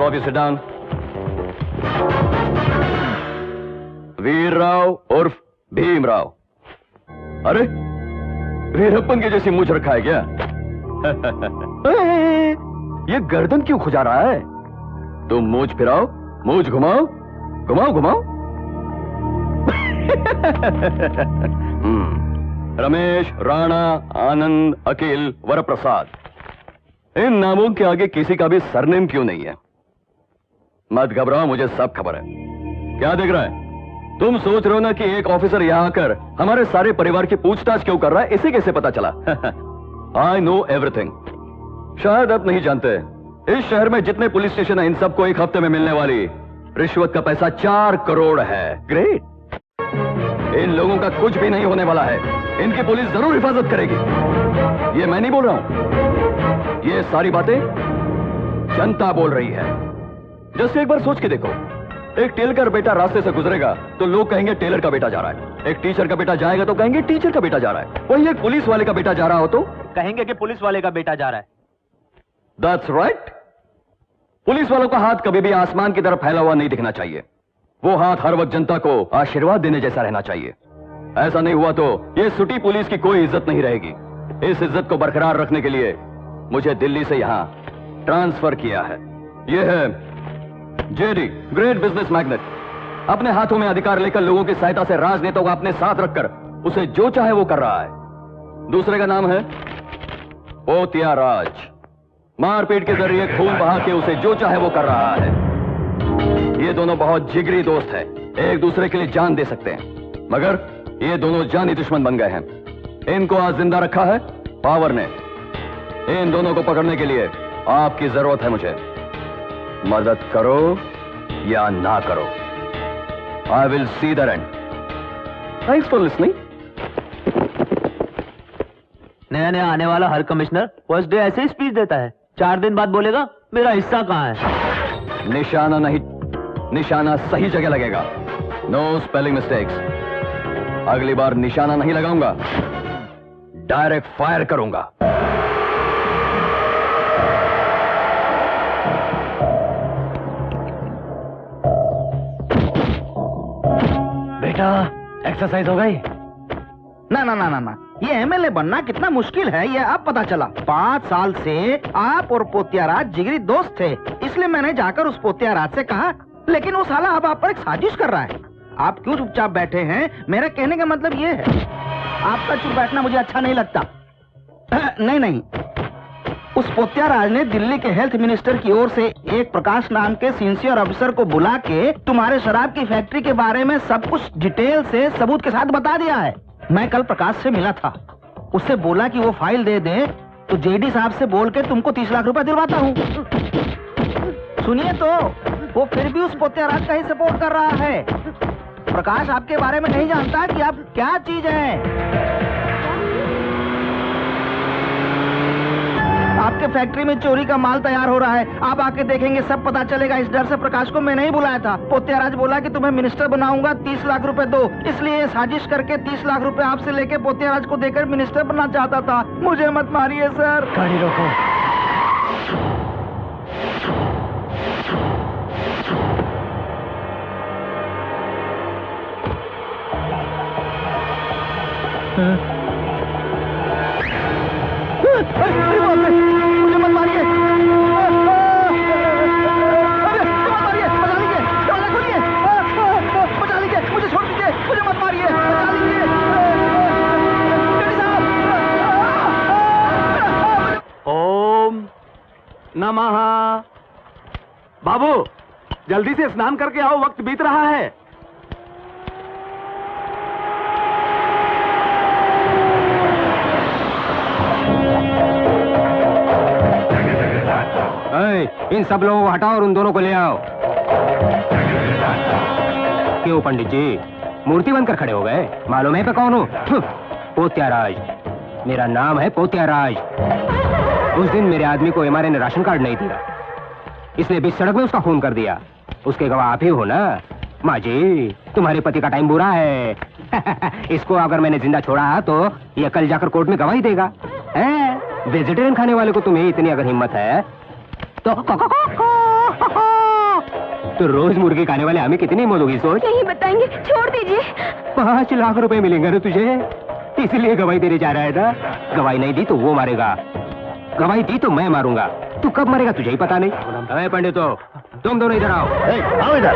Of you sit down. Veerrao उर्फ भीमराव। अरे वीरप्पन के जैसी मूंछ रखा है क्या? ये गर्दन क्यों खुजा रहा है? तुम मूंछ फिराओ, मूंछ घुमाओ, घुमाओ घुमाओ। रमेश, राणा, आनंद, अखिल, वरप्रसाद, इन नामों के आगे किसी का भी सरनेम क्यों नहीं है? मत घबराओ, मुझे सब खबर है। क्या देख रहा है? तुम सोच रहे हो ना कि एक ऑफिसर यहां आकर हमारे सारे परिवार की पूछताछ क्यों कर रहा है? इसे कैसे पता चला? I know everything. शायद आप नहीं जानते, इस शहर में जितने पुलिस स्टेशन हैं, इन सबको एक हफ्ते में मिलने वाली रिश्वत का पैसा 4 करोड़ है। ग्रेट। इन लोगों का कुछ भी नहीं होने वाला है। इनकी पुलिस जरूर हिफाजत करेगी। ये मैं नहीं बोल रहा हूं, ये सारी बातें जनता बोल रही है। जस्ट एक बार सोच के देखो, एक टेलर का बेटा रास्ते से गुजरेगा तो लोग कहेंगे टेलर का बेटा जा रहा है। एक टीचर का बेटा जाएगा तो कहेंगे टीचर का बेटा जा रहा है। वही एक पुलिस वाले का बेटा जा रहा हो तो कहेंगे कि पुलिस वाले का बेटा जा रहा है। That's right. पुलिस वालों का हाथ कभी भी आसमान की तरफ फैला हुआ नहीं दिखना चाहिए। वो हाथ हर वक्त जनता को आशीर्वाद देने जैसा रहना चाहिए। ऐसा नहीं हुआ तो ये सुटी पुलिस की कोई इज्जत नहीं रहेगी। इस इज्जत को बरकरार रखने के लिए मुझे दिल्ली से यहां ट्रांसफर किया है। यह है जेडी, ग्रेट बिजनेस मैग्नेट। अपने हाथों में अधिकार लेकर लोगों की सहायता से राजनेताओं को अपने साथ रखकर उसे जो चाहे वो कर रहा है। दूसरे का नाम है पोतिया राज। मारपीट के जरिए खून बहा के उसे जो चाहे वो कर रहा है। ये दोनों बहुत जिगरी दोस्त हैं, एक दूसरे के लिए जान दे सकते हैं, मगर ये दोनों जानी दुश्मन बन गए हैं। इनको आज जिंदा रखा है पावर ने। इन दोनों को पकड़ने के लिए आपकी जरूरत है मुझे। मदद करो या ना करो, I will see the end. Thanks for listening. नया नया आने वाला हर कमिश्नर फर्स्ट डे ऐसे ही स्पीच देता है, 4 दिन बाद बोलेगा मेरा हिस्सा कहां है। निशाना नहीं, निशाना सही जगह लगेगा। No spelling mistakes. अगली बार निशाना नहीं लगाऊंगा, डायरेक्ट फायर करूंगा। बेटा एक्सरसाइज हो गई? ना ना ना ना ना, ये एमएलए बनना कितना मुश्किल है ये अब पता चला। 5 साल से आप और पोतियाराज जिगरी दोस्त थे, इसलिए मैंने जाकर उस पोतियाराज से कहा, लेकिन वो साला अब आप पर एक साजिश कर रहा है। आप क्यों चुपचाप बैठे हैं? मेरा कहने का मतलब ये है, आपका चुप बैठना मुझे अच्छा नहीं लगता। नहीं नहीं, उस पोतियाराज ने दिल्ली के हेल्थ मिनिस्टर की ओर से एक प्रकाश नाम के सिंसियर ऑफिसर को बुला के तुम्हारे शराब की फैक्ट्री के बारे में सब कुछ डिटेल से सबूत के साथ बता दिया है। मैं कल प्रकाश से मिला था, उससे बोला कि वो फाइल दे दे तो जेडी साहब से बोल के तुमको 30 लाख रुपए दिलवाता हूँ। सुनिए तो, वो फिर भी उस पोतियाराज का ही सपोर्ट कर रहा है। प्रकाश आपके बारे में नहीं जानता कि आप क्या चीज है। आपके फैक्ट्री में चोरी का माल तैयार हो रहा है, आप आके देखेंगे सब पता चलेगा। इस डर से प्रकाश को मैं नहीं बुलाया था। पोतियाराज बोला कि तुम्हें मिनिस्टर बनाऊंगा, 30 लाख रुपए दो। इसलिए साजिश करके 30 लाख रुपए आपसे लेके पोतियाराज को देकर मिनिस्टर बनना चाहता था। मुझे मत मारिए सर। गाड़ी रोको। मुझे मत मारिए। बचा लीजिए, दरवाजा खोलिए। बचा लीजिए, मुझे छोड़ दीजिए, मुझे मत मारिए। बचा लीजिए साहब। ओम नमः। बाबू जल्दी से स्नान करके आओ, वक्त बीत रहा है। इन सब लोगों को हटाओ और उन दोनों को ले आओ। क्यों पंडित जी, मूर्ति बनकर खड़े हो गए? मालूम है मैं कौन हूँ? पोतियाराज, मेरा नाम है पोतियाराज। उस दिन मेरे आदमी को एमआरए ने राशन कार्ड नहीं दिया, इसने बीच सड़क में उसका खून कर दिया। उसके गवाह आप ही हो ना? माँ जी, तुम्हारे पति का टाइम बुरा है। इसको अगर मैंने जिंदा छोड़ा तो ये कल जाकर कोर्ट में गवाही देगा। वेजिटेरियन खाने वाले को तुम्हें इतनी अगर हिम्मत है तो तो रोज मुर्गी खाने वाले हमें कितनी मौत होगी सोच। नहीं बताएंगे, छोड़ दीजिए। 5 लाख रुपए मिलेंगे ना तुझे, इसलिए गवाही देने जा रहा है ना। गवाही नहीं दी तो वो मारेगा, गवाही दी तो मैं मारूंगा। तू कब मरेगा तुझे ही पता नहीं। अरे पंडितो, तुम दोनों इधर आओ। आओ इधर।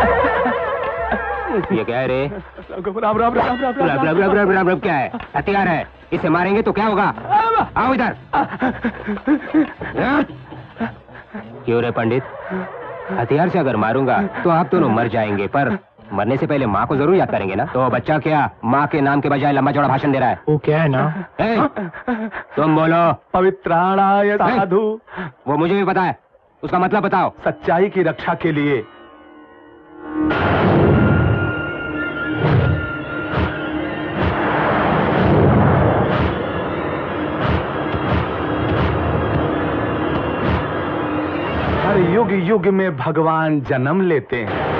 ये क्या है रे? राम राम राम राम राम रब क्या है? हथियार है, इसे मारेंगे तो क्या होगा? आओ इधर। क्यों रे पंडित, हथियार से अगर मारूंगा तो आप दोनों मर जाएंगे, पर मरने से पहले माँ को जरूर याद करेंगे ना। तो बच्चा क्या माँ के नाम के बजाय लंबा चौड़ा भाषण दे रहा है? वो क्या है ना? तुम बोलो। पवित्राणाय साधु। वो मुझे भी पता है, उसका मतलब बताओ। सच्चाई की रक्षा के लिए। हर युग युग में भगवान जन्म लेते हैं।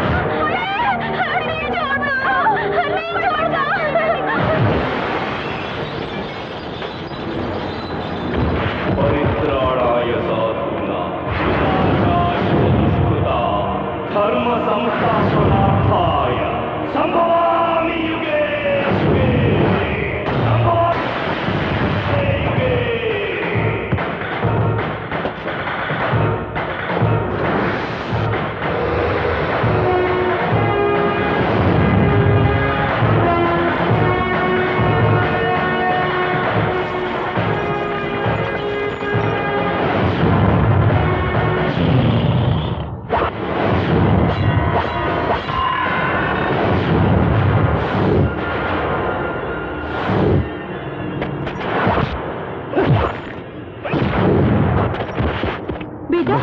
परित्राणाय साधूनां विनाशाय दुष्कृतां धर्म संस्थापनार्थाय संभवामि युगे युगे संभवामि युगे। बेटा,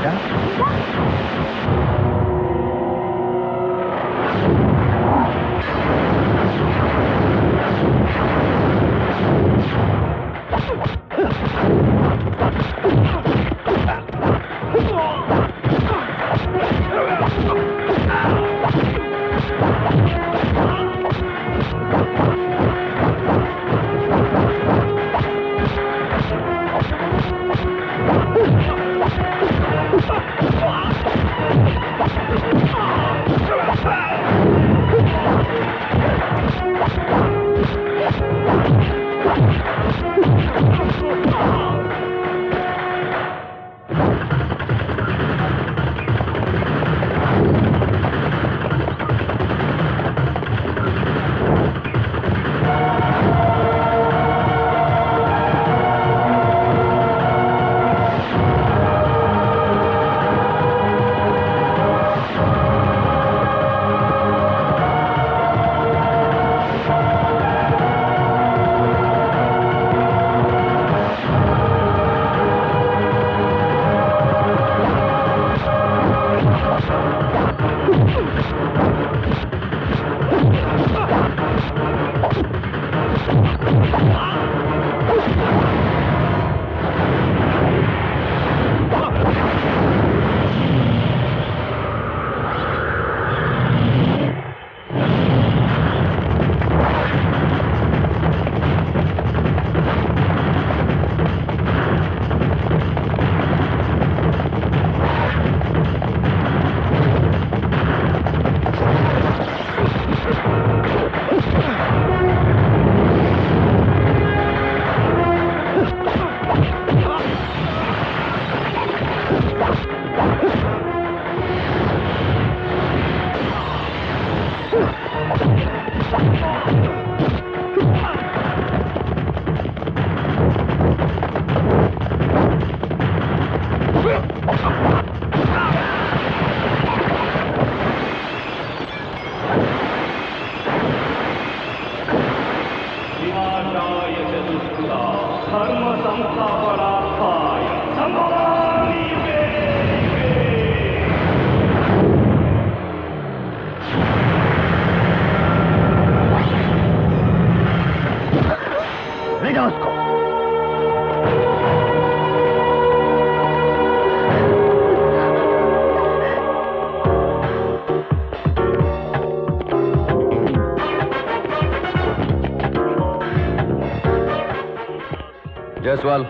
जायसवाल,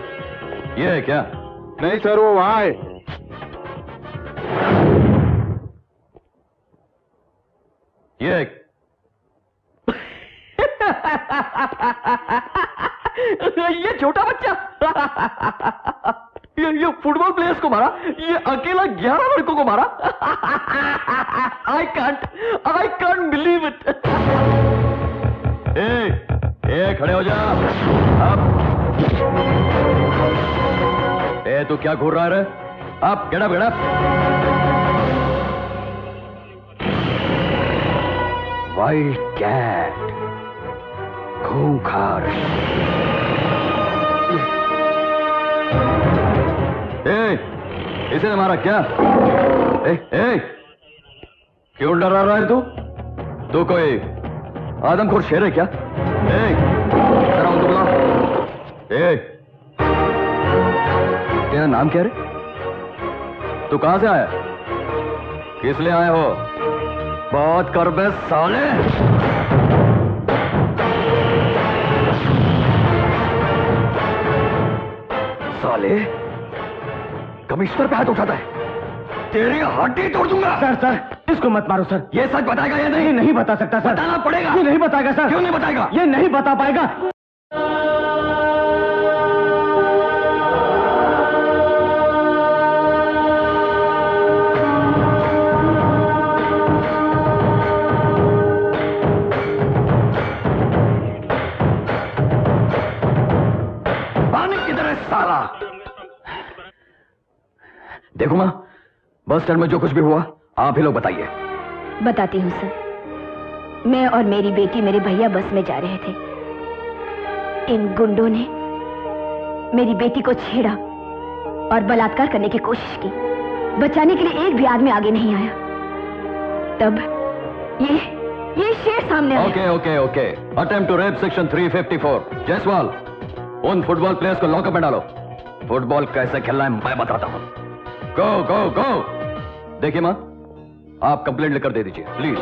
ये है क्या? नहीं सर, वो वहां है। ये छोटा बच्चा ये फुटबॉल प्लेयर्स को मारा, ये अकेला 11 लड़कों को मारा। I can't believe it. ए खड़े हो जा अब। ए तू क्या घूर रहा है रे? अब गेट अप। वाइल्ड कैट, खूंखार। इसे मारा क्या? क्यों डरा रहा है तू कोई आदमखोर शेर है क्या? जरा उनको बुला। तेरा नाम क्या रे? तू कहां से आया? किस लिए आए हो? बात कर बे साले। साले कमिश्नर पे हाथ उठाता है, तेरी हड्डी तोड़ दूंगा। सर इसको मत मारो सर। ये सच बताएगा या नहीं? ये नहीं बता सकता सर। बताना पड़ेगा। ये नहीं बताएगा सर। क्यों नहीं बताएगा? ये नहीं बता पाएगा। पानी किधर है साला? देखो मां, बस स्टैंड में जो कुछ भी हुआ आप ही लोग बताइए। बताती हूँ सर। मैं और मेरी बेटी मेरे भैया बस में जा रहे थे। इन गुंडों ने मेरी बेटी को छेड़ा और बलात्कार करने की कोशिश की। बचाने के लिए एक भी आदमी आगे नहीं आया। तब ये शेर सामने आया। Okay. Attempt to rape section 354। Jaiswal, उन फुटबॉल प्लेयर्स को लॉकअप में डालो। फुटबॉल कैसे खेलना है मैं बताता हूं। गो। देखिए मां, आप कंप्लेंट लेकर दे दीजिए प्लीज।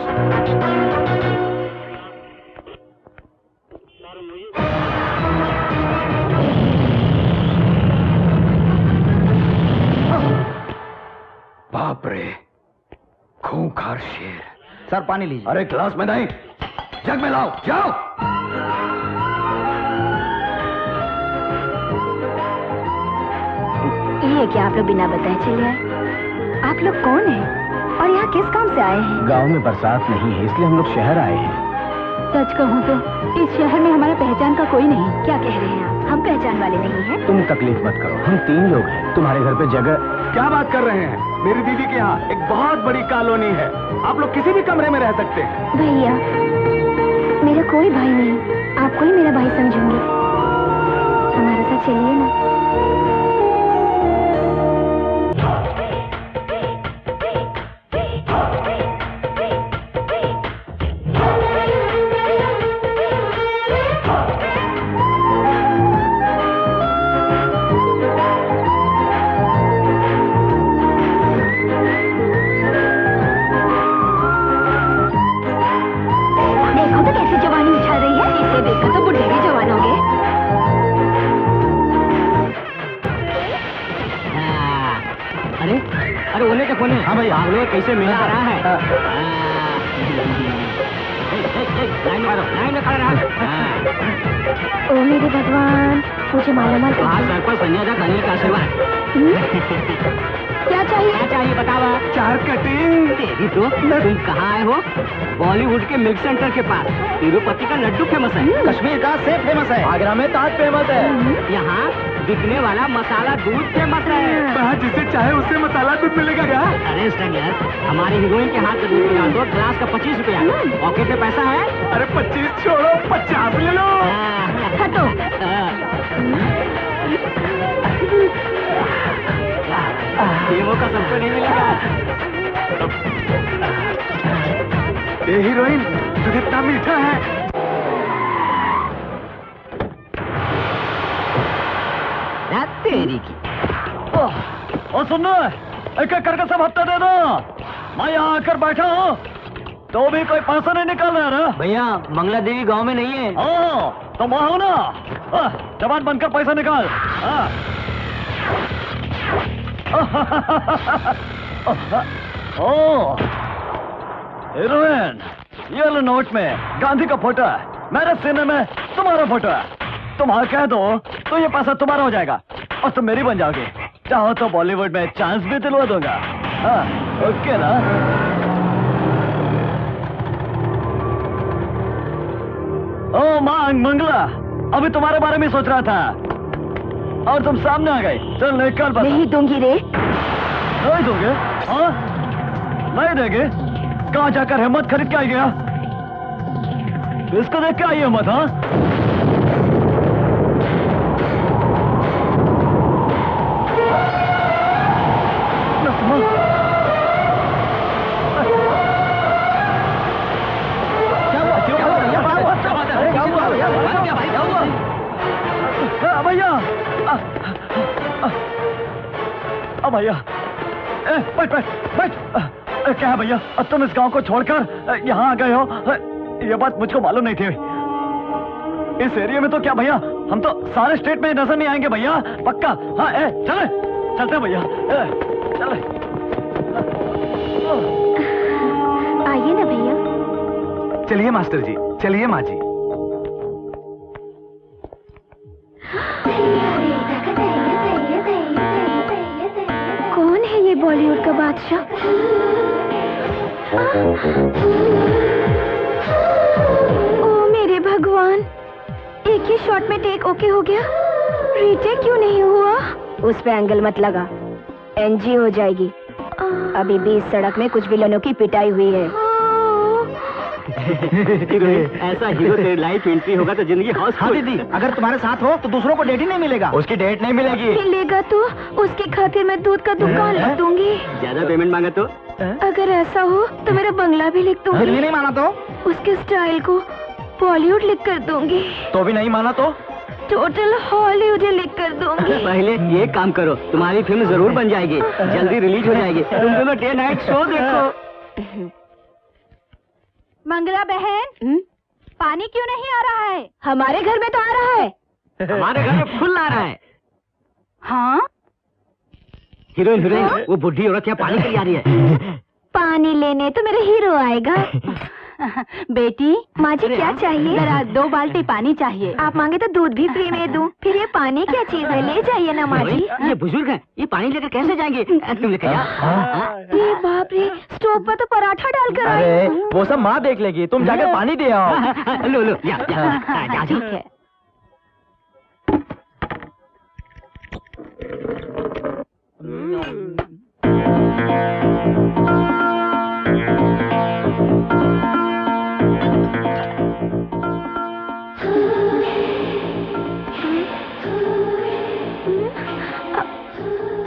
बाप रे, खूंखार शेर। सर पानी लीजिए। अरे ग्लास में नहीं, जग में लाओ, जाओ। ये क्या आप लोग बिना बताए चले आए? आप लोग कौन हैं और यहाँ किस काम से आए हैं? गांव में बरसात नहीं है इसलिए हम लोग शहर आए हैं। सच कहूँ तो इस शहर में हमारा पहचान का कोई नहीं। क्या कह रहे हैं आप? हम पहचान वाले नहीं हैं। तुम तकलीफ मत करो, हम 3 लोग हैं। तुम्हारे घर पे जगह। क्या बात कर रहे हैं? मेरी दीदी के यहाँ एक बहुत बड़ी कॉलोनी है, आप लोग किसी भी कमरे में रह सकते हैं। भैया, मेरा कोई भाई नहीं, आपको ही मेरा भाई समझूंगी। हमारे साथ चलिए ना। अरे ओले का फोन है। हाँ भाई, आप लोग कैसे मिला रहा है? लाइन में खड़ा रहा। ओ मेरे भगवान, मुझे मालामाल सर पर संजय दत्त अनिल का आशीर्वाद। क्या चाहिए? क्या चाहिए बतावा? 4 कटिंग। तेरी तो तुम कहाँ आए हो? बॉलीवुड के मिल्क सेंटर के पास। तिरुपति का लड्डू फेमस है, कश्मीर का सेब फेमस है, आगरा में ताज फेमस है, यहाँ बिकने वाला मसाला दूध फेमस है। जिसे चाहे उससे मसाला दूध मिलेगा क्या? अरे स्ट्रेंजर, हमारे हीरोइन के हाथ से दूध पिला दो, ग्लास का 25 रुपया। पॉकेट में पैसा है? अरे 25 छोड़ो, 50 ले लो। हटो। ये मौका सबको नहीं मिलेगा। ये हीरोइन तू कितना मीठा है। तेरी की। और सुनो, एक एक करके सब हफ्ता दे दो। मैं यहाँ आकर बैठा हूँ तो भी कोई पैसा नहीं निकाल रहा है। भैया, मंगला देवी गांव में नहीं है। तो मैं हूँ ना, जवान बनकर पैसा निकाल। ओ हीरोइन, ये लो नोट में गांधी का फोटो है, मेरे सीने में तुम्हारा फोटो है। तुम हाँ कह दो तो ये पैसा तुम्हारा हो जाएगा और तुम मेरी बन जाओगे। चाहो तो बॉलीवुड में चांस भी दिलवा दूंगा। हाँ ओके ना? ओ मांग मंगला, अभी तुम्हारे बारे में सोच रहा था और तुम सामने आ गए। चल निकल बस। नहीं दूंगी रे। नहीं दोगे? हाँ नहीं देंगे? कहाँ जाकर हिम्मत खरीद के आई गया? इसको देख के आई हिम्मत? हाँ भैया भैया बैठ बैठ बैठ। क्या है भैया, अब तुम इस गांव को छोड़कर यहाँ आ गए हो? ये बात मुझको मालूम नहीं थी। इस एरिया में तो क्या भैया, हम तो सारे स्टेट में नजर नहीं आएंगे भैया, पक्का। हाँ चले चलते भैया, चले। आइए ना भैया। चलिए मास्टर जी, चलिए माँ जी। कौन है ये बॉलीवुड का बादशाह? ओ मेरे भगवान, एक ही शॉट में टेक ओके हो गया, रीटेक क्यों नहीं हुआ? उस पे एंगल मत लगा, एनजी हो जाएगी। अभी बीच सड़क में कुछ विलनों की पिटाई हुई है। ऐसा हीरो तेरी लाइफ एंट्री होगा तो जिंदगी हौस। हाँ दीदी, अगर तुम्हारे साथ हो तो दूसरों को डेट ही नहीं मिलेगा। उसकी डेट नहीं मिलेगी। मिलेगा तो उसके खातिर मैं दूध का दुकान लिख दूंगी। ज्यादा पेमेंट मांगा तो? अगर ऐसा हो तो मेरा बंगला भी लिख फिर भी दूंगी। नहीं माना तो? उसके स्टाइल को बॉलीवुड लिख कर दूंगी। तो भी नहीं माना तो? टोटल हॉलीवुड लिख कर दूंगी। पहले ये काम करो, तुम्हारी फिल्म जरूर बन जाएगी, जल्दी रिलीज हो जाएगी। तुम दोनों डे नाइट शो देखो। मंगला बहन, पानी क्यों नहीं आ रहा है? हमारे घर में तो आ रहा है। हमारे घर में फुल आ रहा है। हाँ? हीरोइन वो बुढ़ी औरत यहाँ पानी के लिए आ रही है। पानी लेने तो मेरा हीरो आएगा। बेटी, माँ जी क्या चाहिए? जरा 2 बाल्टी पानी चाहिए। आप मांगे तो दूध भी फ्री में दूं। फिर ये पानी क्या चीज है, ले जाइए ना माँ जी। ये बुजुर्ग है, ये पानी लेकर कैसे जाएंगे? तुम लेकर जाओ। ये बाप रे, स्टोव पर तो पराठा डालकर आई। अरे वो सब माँ देख लेगी, तुम जाकर पानी दे आओ। लो जा। ठीक है।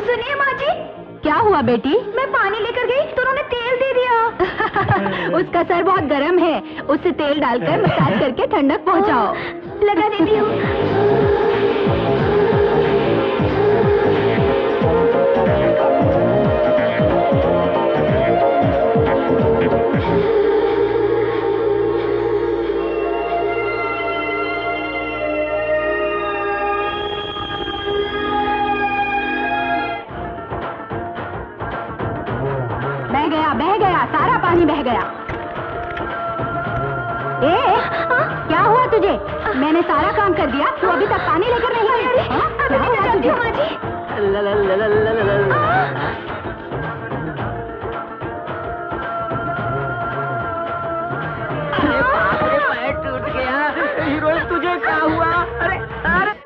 सुनिए माँ जी। क्या हुआ बेटी? मैं पानी लेकर गई तो उन्होंने तेल दे दिया। उसका सर बहुत गर्म है, उससे तेल डालकर मसाज करके ठंडक पहुँचाओ। लगा देती हूँ। बह गया, सारा पानी बह गया। क्या हुआ तुझे? मैंने सारा काम कर दिया, तू अभी तक पानी लेकर नहीं आई। अभी मैं चलती हूँ माँ जी। पैर टूट गया। हीरोइन तुझे क्या हुआ? अरे अरे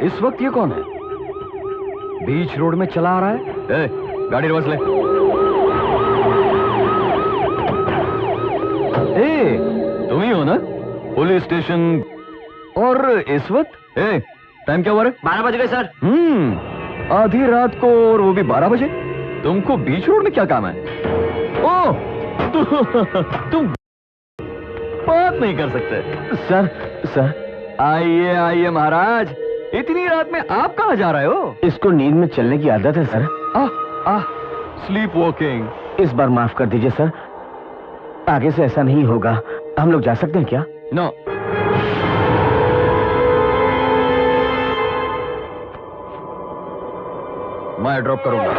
इस वक्त ये कौन है? बीच रोड में चला आ रहा है। गाड़ी रिवर्स ले। तुम ही हो ना पुलिस स्टेशन? और इस वक्त टाइम क्या हुआ रे? 12 बज गए सर। आधी रात को, और वो भी 12 बजे? तुमको बीच रोड में क्या काम है? ओह, तुम बात नहीं कर सकते। सर आइए आइए महाराज, इतनी रात में आप कहाँ जा रहे हो? इसको नींद में चलने की आदत है सर। Sleep walking. इस बार माफ कर दीजिए सर, आगे से ऐसा नहीं होगा। हम लोग जा सकते हैं क्या? नो। मैं ड्रॉप करूंगा।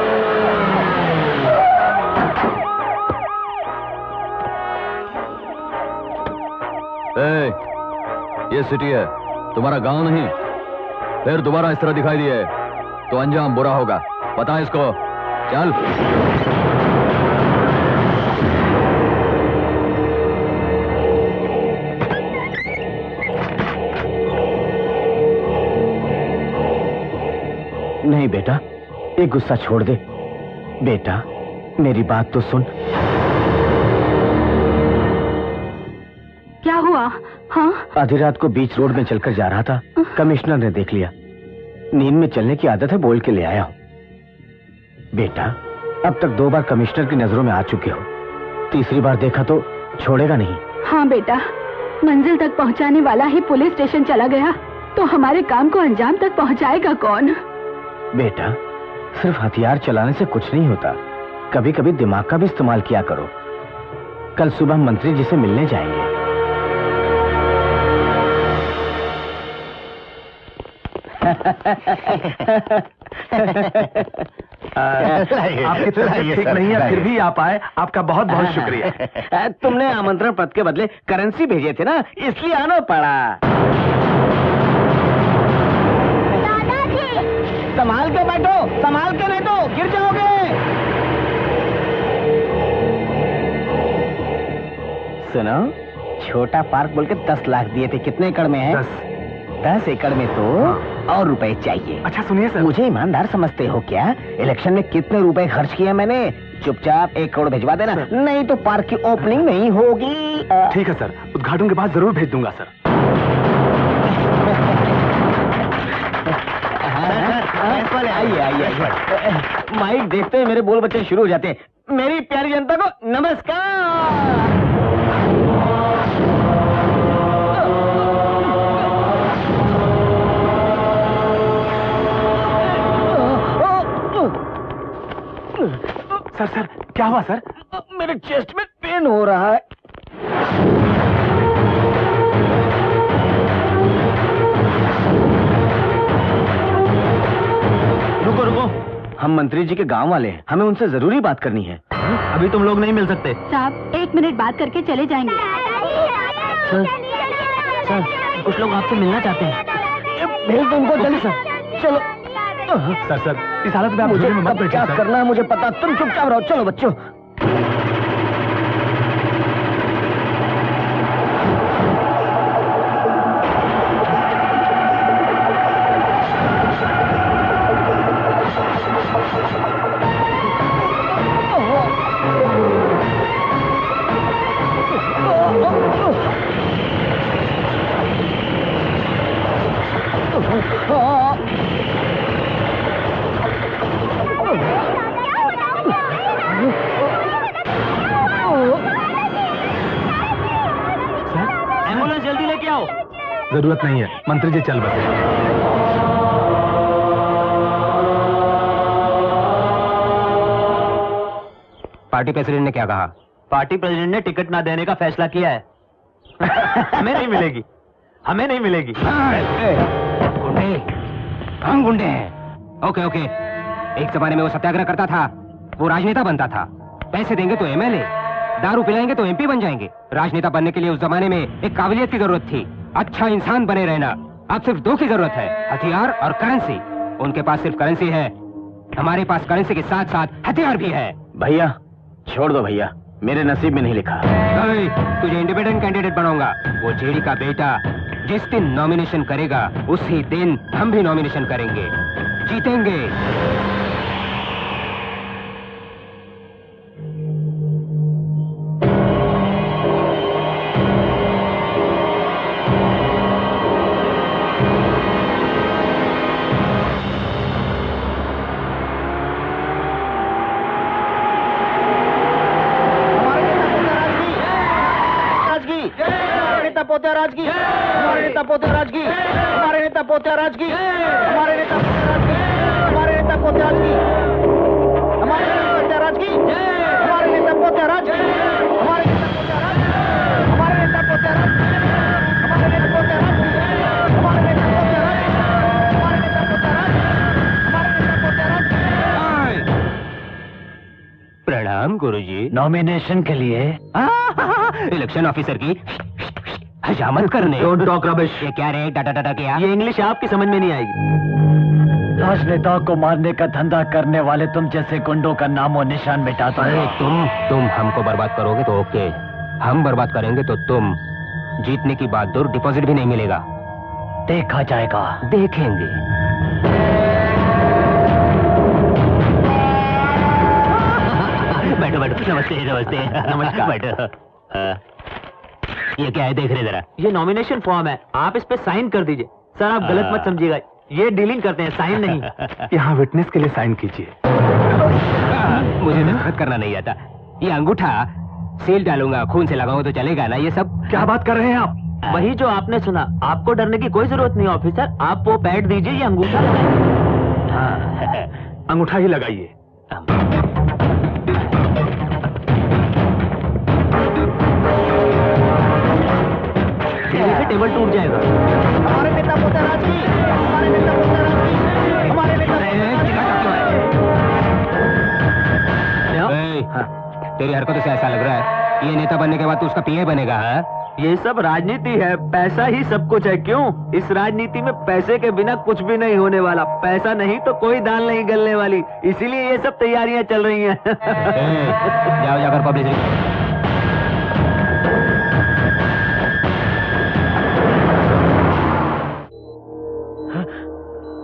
ये सिटी है, तुम्हारा गांव नहीं। फिर दोबारा इस तरह दिखाई दिए तो अंजाम बुरा होगा, पता है इसको। चल। नहीं बेटा, ये गुस्सा छोड़ दे। बेटा मेरी बात तो सुन। क्या हुआ? हाँ? आधी रात को बीच रोड में चलकर जा रहा था, कमिश्नर ने देख लिया। नींद में चलने की आदत है, बोल के ले आया हूँ। बेटा अब तक 2 बार कमिश्नर की नजरों में आ चुके हो, तीसरी बार देखा तो छोड़ेगा नहीं। हाँ बेटा, मंजिल तक पहुंचाने वाला ही पुलिस स्टेशन चला गया तो हमारे काम को अंजाम तक पहुंचाएगा कौन? बेटा सिर्फ हथियार चलाने से कुछ नहीं होता, कभी कभी दिमाग का भी इस्तेमाल किया करो। कल सुबह मंत्री जी से मिलने जाएंगे। आपकी तबीयत ठीक नहीं है, फिर भी आप आए, आपका बहुत बहुत शुक्रिया। तुमने आमंत्रण पत्र के बदले करेंसी भेजे थे ना, इसलिए आना पड़ा। संभाल के बैठो, संभाल के बैठो, गिर जाओगे। सुनो, छोटा पार्क बोल के 10 लाख दिए थे, कितने एकड़ में है? 10 एकड़ में तो और रुपए चाहिए। अच्छा सुनिए सर, मुझे ईमानदार समझते हो क्या? इलेक्शन में कितने रुपए खर्च किए मैंने? चुपचाप 1 करोड़ भिजवा देना, नहीं तो पार्क की ओपनिंग नहीं होगी। ठीक है सर, उद्घाटन के बाद जरूर भेज दूंगा सर। आइए आइए आइए। माइक देखते ही मेरे बोल बच्चे शुरू हो जाते हैं। मेरी प्यारी जनता को नमस्कार। सर क्या हुआ सर? मेरे चेस्ट में पेन हो रहा है। रुको रुको, हम मंत्री जी के गांव वाले हैं, हमें उनसे जरूरी बात करनी है। अभी तुम लोग नहीं मिल सकते। साहब 1 मिनट बात करके चले जाएंगे। सर कुछ लोग आपसे मिलना चाहते हैं। भेज दो उनको जल्दी सर। चलो सर इस हालत में आप मुझे में मत बैठिए क्या सर। करना है मुझे पता, तुम चुपचाप रहो। चलो बच्चों। एम्बुलेंस जल्दी लेके आओ। जरूरत नहीं है, मंत्री जी चल बसे। पार्टी प्रेसिडेंट ने क्या कहा? पार्टी प्रेसिडेंट ने टिकट ना देने का फैसला किया है। हमें नहीं मिलेगी, हमें नहीं मिलेगी। गुंडे, हम गुंडे हैं। ओके ओके, एक जमाने में वो सत्याग्रह करता था, वो राजनेता बनता था। पैसे देंगे तो एमएलए, दारू पिलाएंगे तो एमपी बन जाएंगे। राजनेता बनने के लिए उस जमाने में एक काबिलियत की जरूरत थी, अच्छा इंसान बने रहना। अब सिर्फ 2 की जरूरत है, हथियार और करेंसी। उनके पास सिर्फ करेंसी है, हमारे पास करेंसी के साथ साथ हथियार भी है। भैया छोड़ दो भैया, मेरे नसीब में नहीं लिखा। तुझे इंडिपेंडेंट कैंडिडेट बनाऊंगा। वो जेडी का बेटा जिस दिन नॉमिनेशन करेगा उसी दिन हम भी नॉमिनेशन करेंगे, जीतेंगे। पोत्याराज की, हमारे नेता पोत्याराज की, हमारे नेता पोत्याराज की, हमारे नेता पोत्याराज की, हमारे नेता पोत्याराज की, हमारे नेता पोत्याराज, हमारे नेता पोत्याराज, हमारे नेता पोत्याराज, हमारे नेता पोत्याराज, हमारे नेता पोत्याराज, हमारे नेता पोत्याराज। प्रणाम गुरुजी। नॉमिनेशन के लिए इलेक्शन ऑफिसर की हजामत करने। Don't talk rubbish. ये क्या रे डाटा डाटा क्या? ये इंग्लिश आपकी समझ में नहीं आएगी। राजनेताओं को मारने का धंधा करने वाले तुम जैसे गुंडों का नामो निशान मिटाता अरे है। तुम हमको बर्बाद करोगे तो ओके, हम बर्बाद करेंगे तो तुम जीतने की बात दूर, डिपॉजिट भी नहीं मिलेगा। देखा जाएगा। देखेंगे। बैठो बैठो। नमस्ते नमस्ते। नमस्कार। बैठो। ये क्या है, देख रहे जरा। ये नॉमिनेशन फॉर्म है, आप इस पे साइन कर दीजिए। सर आप गलत मत समझिएगा, ये डीलिंग करते हैं, साइन नहीं। यहाँ विटनेस के लिए साइन कीजिए। मुझे दस्तखत करना नहीं आता। ये अंगूठा सील डालूंगा, खून से लगाऊंगा तो चलेगा ना? ये सब क्या बात कर रहे हैं आप? वही जो आपने सुना। आपको डरने की कोई जरूरत नहीं ऑफिसर, आप वो पैड दीजिए, ये अंगूठा अंगूठा ही लगाइए। से टेबल टूट जाएगा। हमारे नेता पोत्याराज की, हमारे नेता पोत्याराज की, हमारे नेता तेरी हरकतों से ऐसा लग रहा है ये नेता बनने के बाद तू उसका पीए बनेगा। हाँ? ये सब राजनीति है, पैसा ही सब कुछ है। क्यों? इस राजनीति में पैसे के बिना कुछ भी नहीं होने वाला। पैसा नहीं तो कोई दाल नहीं गलने वाली, इसीलिए ये सब तैयारियां चल रही हैं। जाओ जाकर पब्लिसिटी।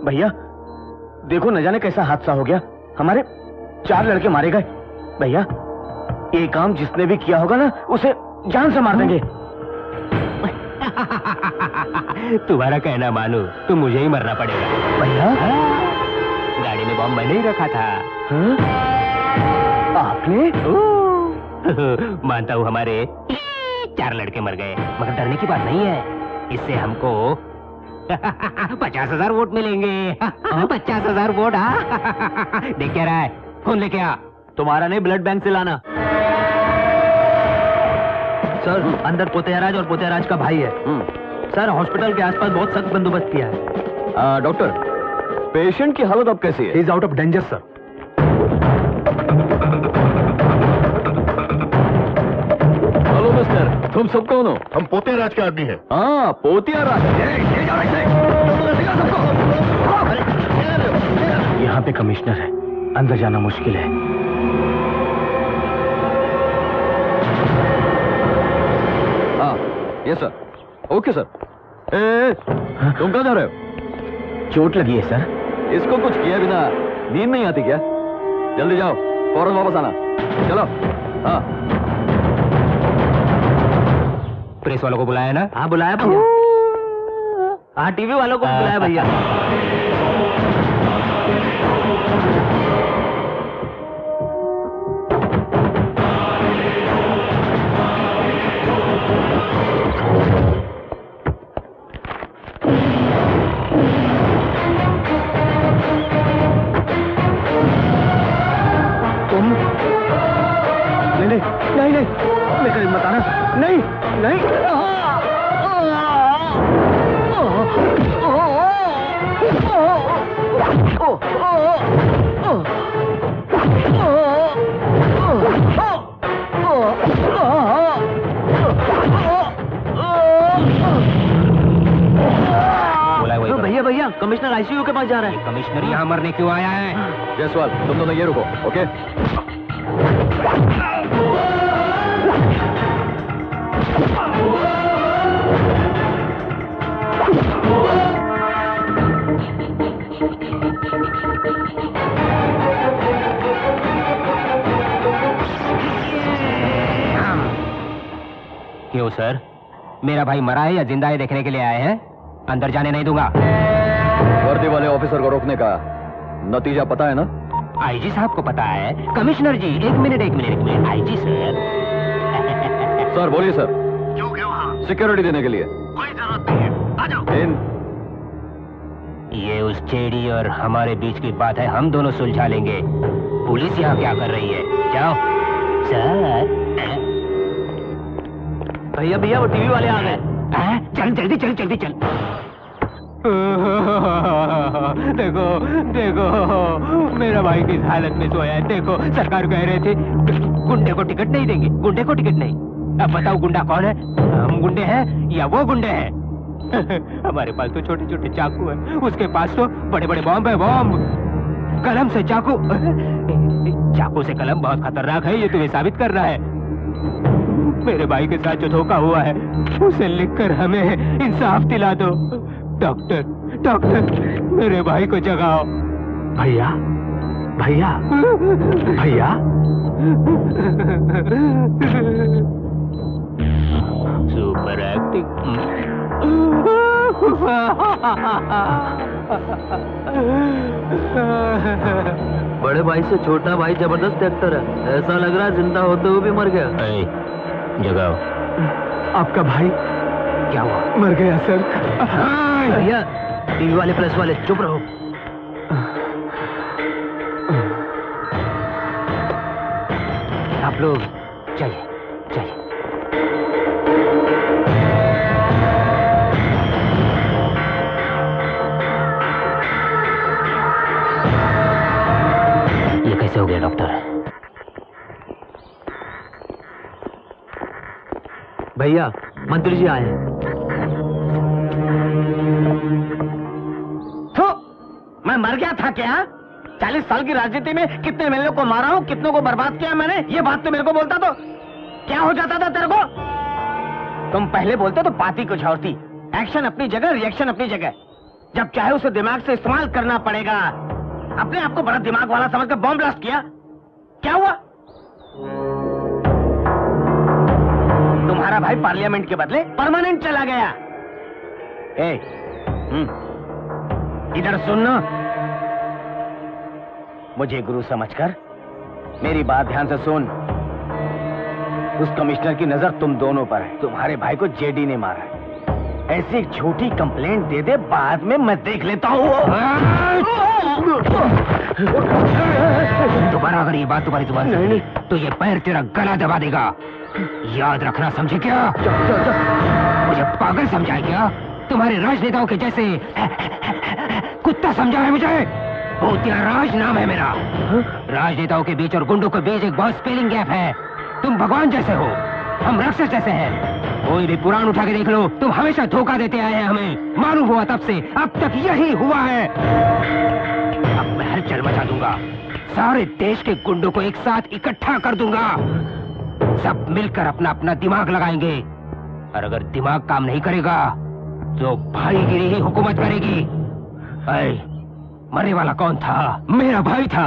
भैया देखो, न जाने कैसा हादसा हो गया, हमारे 4 लड़के मारे गए। भैया ये काम जिसने भी किया होगा ना, उसे जान से मार देंगे। तुम्हारा कहना मानो तो मुझे ही मरना पड़ेगा। भैया गाड़ी में बॉम्ब मैंने ही रखा था। हाँ? आपने? मानता हूँ हमारे 4 लड़के मर गए, मगर डरने की बात नहीं है। इससे हमको 50,000 वोट मिलेंगे। 50,000 वोट। देख क्या रहा है? फोन लेके आ। तुम्हारा नहीं, ब्लड बैंक से लाना। सर अंदर पोत्याराज और पोत्याराज का भाई है। सर हॉस्पिटल के आसपास बहुत सख्त बंदोबस्त किया है। डॉक्टर, पेशेंट की हालत अब कैसी है? He is out of danger sir. Hello mister, तुम सब कौन हो? हम पोत्याराज के आदमी हैं। हाँ, पोत्याराज। यहाँ पे कमिश्नर है, अंदर जाना मुश्किल है। हाँ, यस सर। Okay sir. तुम कहाँ जा रहे हो? चोट लगी है सर। इसको कुछ किए बिना नींद नहीं आती क्या? जल्दी जाओ, फौरन वापस आना। चलो। हाँ, प्रेस वालों को बुलाया ना? हाँ बुलाया भैया। हाँ टीवी वालों को बुलाया भैया। नहीं नहीं, मैं करीब मत आना। नहीं नहीं। भैया भैया, कमिश्नर आईसीयू के पास जा रहा है। कमिश्नर यहाँ मरने क्यों आया है? जयसवाल, तुम दोनों ये रुको, ओके? क्यों सर, मेरा भाई मरा है या जिंदा है देखने के लिए आए हैं? अंदर जाने नहीं दूंगा। वर्दी वाले ऑफिसर को रोकने का नतीजा पता है ना? आईजी साहब को पता है। कमिश्नर जी, एक मिनट आईजी सर। सर बोलिए सर। क्यों गए वहाँ? सिक्योरिटी देने के लिए। कोई जरूरत नहीं है, आ जाओ। ये उस चेड़ी और हमारे बीच की बात है, हम दोनों सुलझा लेंगे। पुलिस यहाँ क्या कर रही है? जाओ सर। भैया भैया वो टीवी वाले आ गए। चल जल्दी चल जल्दी चल। देखो देखो मेरा भाई किस हालत में सोया है। देखो सरकार कह रहे थे गुंडे को टिकट नहीं देंगे, गुंडे को टिकट नहीं। अब बताओ गुंडा कौन है? हम गुंडे हैं या वो गुंडे हैं? हमारे पास तो छोटे छोटे चाकू है, उसके पास तो बड़े बड़े बॉम्ब है। बॉम्ब कलम से चाकू, चाकू से कलम बहुत खतरनाक है, ये तुम्हें साबित करना है। मेरे भाई के साथ जो धोखा हुआ है उसे लिखकर हमें इंसाफ दिला दो। डॉक्टर डॉक्टर मेरे भाई को जगाओ। भैया भैया भैया सुपर एक्टिंग। बड़े भाई से छोटा भाई जबरदस्त एक्टर है, ऐसा लग रहा है जिंदा होते हुए भी मर गया। जगाओ। आपका भाई क्या हुआ? मर गया सर। भैया टीवी वाले प्रेस वाले चुप रहो। आप लोग चलिए चलिए। ये कैसे हो गया डॉक्टर? भैया मंत्री जी आए हैं। तो मैं मर गया था क्या? 40 साल की राजनीति में कितने एमएलए को मारा हूं, कितनों को बर्बाद किया मैंने, ये बात तो मेरे को बोलता तो क्या हो जाता था तेरे को? तुम पहले बोलते तो बात ही कुछ और थी। एक्शन अपनी जगह, रिएक्शन अपनी जगह। जब चाहे उसे दिमाग से इस्तेमाल करना पड़ेगा। अपने आप को बड़ा दिमाग वाला समझकर बॉम्ब ब्लास्ट किया। क्या हुआ? तुम्हारा भाई पार्लियामेंट के बदले परमानेंट चला गया। इधर सुनना, मुझे गुरु समझकर मेरी बात ध्यान से सुन। उस कमिश्नर की नजर तुम दोनों पर है। तुम्हारे भाई को जेडी ने मारा है। ऐसी एक झूठी कंप्लेंट दे दे, बाद में मैं देख लेता हूँ। दोबारा अगर ये बात तुम्हारी जुबान से निकली तो ये पैर तेरा गला दबा देगा। याद रखना, समझे क्या? मुझे पागल समझा है क्या? तुम्हारे राजनेताओं के जैसे कुत्ता समझा है मुझे? भूतिया राज नाम है मेरा। राजनेताओं के बीच और गुंडों के बीच एक बहुत स्पेलिंग गैप है। तुम भगवान जैसे हो, हम राक्षस जैसे हैं। कोई भी पुराण उठा के देख लो, तुम हमेशा धोखा देते आए हैं हमें। मालूम हुआ तब से अब तक यही हुआ है। अब मैं हलचल मचा दूंगा, सारे देश के गुंडों को एक साथ इकट्ठा कर दूंगा। सब मिलकर अपना अपना दिमाग लगाएंगे, और अगर दिमाग काम नहीं करेगा तो भाईगिरी ही हुकूमत करेगी। मरने वाला कौन था? मेरा भाई था।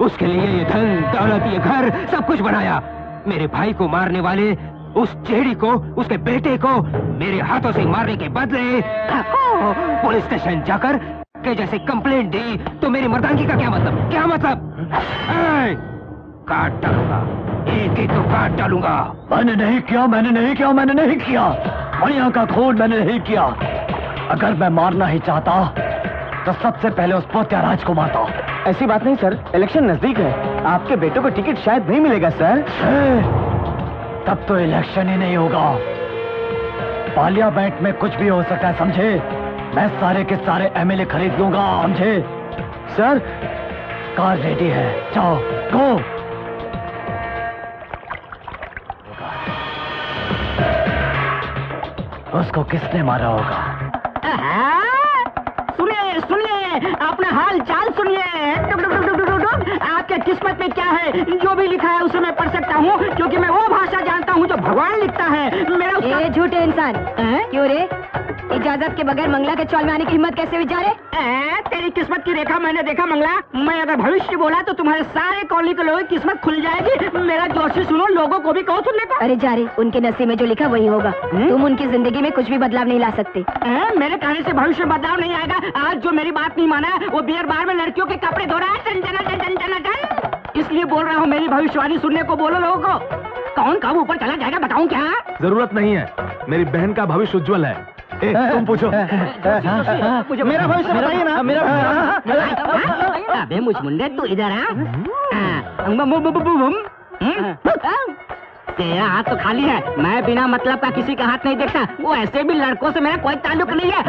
उसके लिए ये धन दौलत, ये घर, सब कुछ बनाया। मेरे भाई को मारने वाले उस चेड़ी को, उसके बेटे को मेरे हाथों से मारने के बदले पुलिस स्टेशन जाकर के जैसे कंप्लेंट दी तो मेरी मर्दानगी का क्या मतलब? क्या मतलब? काट डालूंगा, एक एक तो काट डालूंगा। मैंने नहीं किया, मैंने नहीं किया, मैंने नहीं किया। मणिया का खून मैंने नहीं किया। अगर मैं मारना ही चाहता तो सबसे पहले उस पोत्याराज को मारता। ऐसी बात नहीं सर, इलेक्शन नजदीक है। आपके बेटों को टिकट शायद नहीं मिलेगा सर। तब तो इलेक्शन ही नहीं होगा। पार्लियामेंट में कुछ भी हो सकता है, समझे? मैं सारे के सारे एमएलए खरीद लूंगा, समझे? सर कार रेडी है, जाओ गो। उसको किसने मारा होगा? सुनिए सुनिए, अपना हाल चाल सुनिए। आपके किस्मत में क्या है? जो भी लिखा है उसे मैं पढ़ सकता हूँ, क्योंकि मैं वो भाषा जानता हूँ जो भगवान लिखता है। मेरा ये झूठे इंसान, क्यों रे? इजाजत के बगैर मंगला के चौल में आने की हिम्मत कैसे हुई जा रहे? तेरी किस्मत की रेखा मैंने देखा मंगला। मैं अगर भविष्य बोला तो तुम्हारे सारे कॉलोनी के लोगों की किस्मत खुल जाएगी। मेरा जोशी सुनो, लोगों को भी कहो सुनने को। अरे जा रे, उनके नसीब में जो लिखा वही होगा। तुम उनकी जिंदगी में कुछ भी बदलाव नहीं ला सकते। मेरे कहने से भविष्य में बदलाव नहीं आएगा। आज जो मेरी बात नहीं माना है वो बियर बार में लड़कियों के कपड़े धो रहा है। इसलिए बोल रहा हूँ, मेरी भविष्यवाणी सुनने को बोलो लोगों को। कौन कब ऊपर चला जाएगा बताऊं क्या? जरूरत नहीं है, मेरी बहन का भविष्य उज्जवल है। तुम पूछो। मुझे मेरा भविष्य बताइए ना। अबे मुझमुंडे तू इधर आ। तेरा हाथ तो खाली है। मैं बिना मतलब का किसी का हाथ नहीं देखता। वो ऐसे भी लड़कों से मेरा कोई ताल्लुक नहीं है।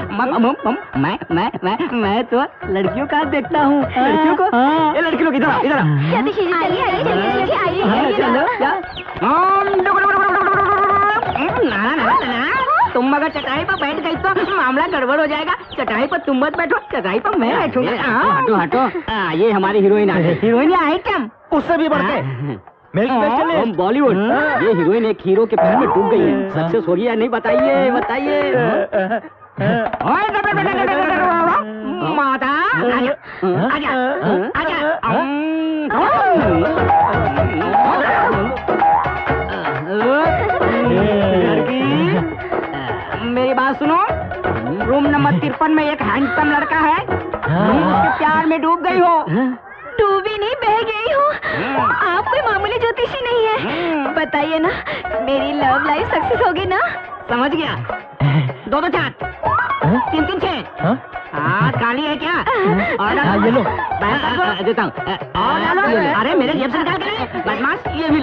मैं तो लड़कियों का हाथ देखता हूँ। लड़कियों को? ये लड़की लोग इधर इधर तुम अगर चटाई पर बैठ गई तो मामला गड़बड़ हो जाएगा। चटाई पर तुम मत बैठो, चटाई पर मैं बैठूंगा। हटो हटो। ये हमारी हीरोइन है। हीरोइन आइटम उससे भी बढ़ के हम बॉलीवुड। ये हीरोइन एक हीरो के प्यार में डूब गई है। सक्सेस हो गया नहीं? बताइए बताइए। माता आजा आजा। मेरी बात सुनो। रूम नंबर 53 में एक हैंडसम लड़का है। तुम उसके प्यार में डूब गई हो। डूबी नहीं, बह गई हूँ। आप कोई मामूली ज्योतिषी नहीं है। बताइए ना, मेरी लव लाइफ सक्सेस होगी ना? समझ गया। 2 2 4 3 3 6। हाथ खाली है क्या? और ये लो। देता हूँ। अरे मेरे जेब से निकाल के बदमाश। ये भी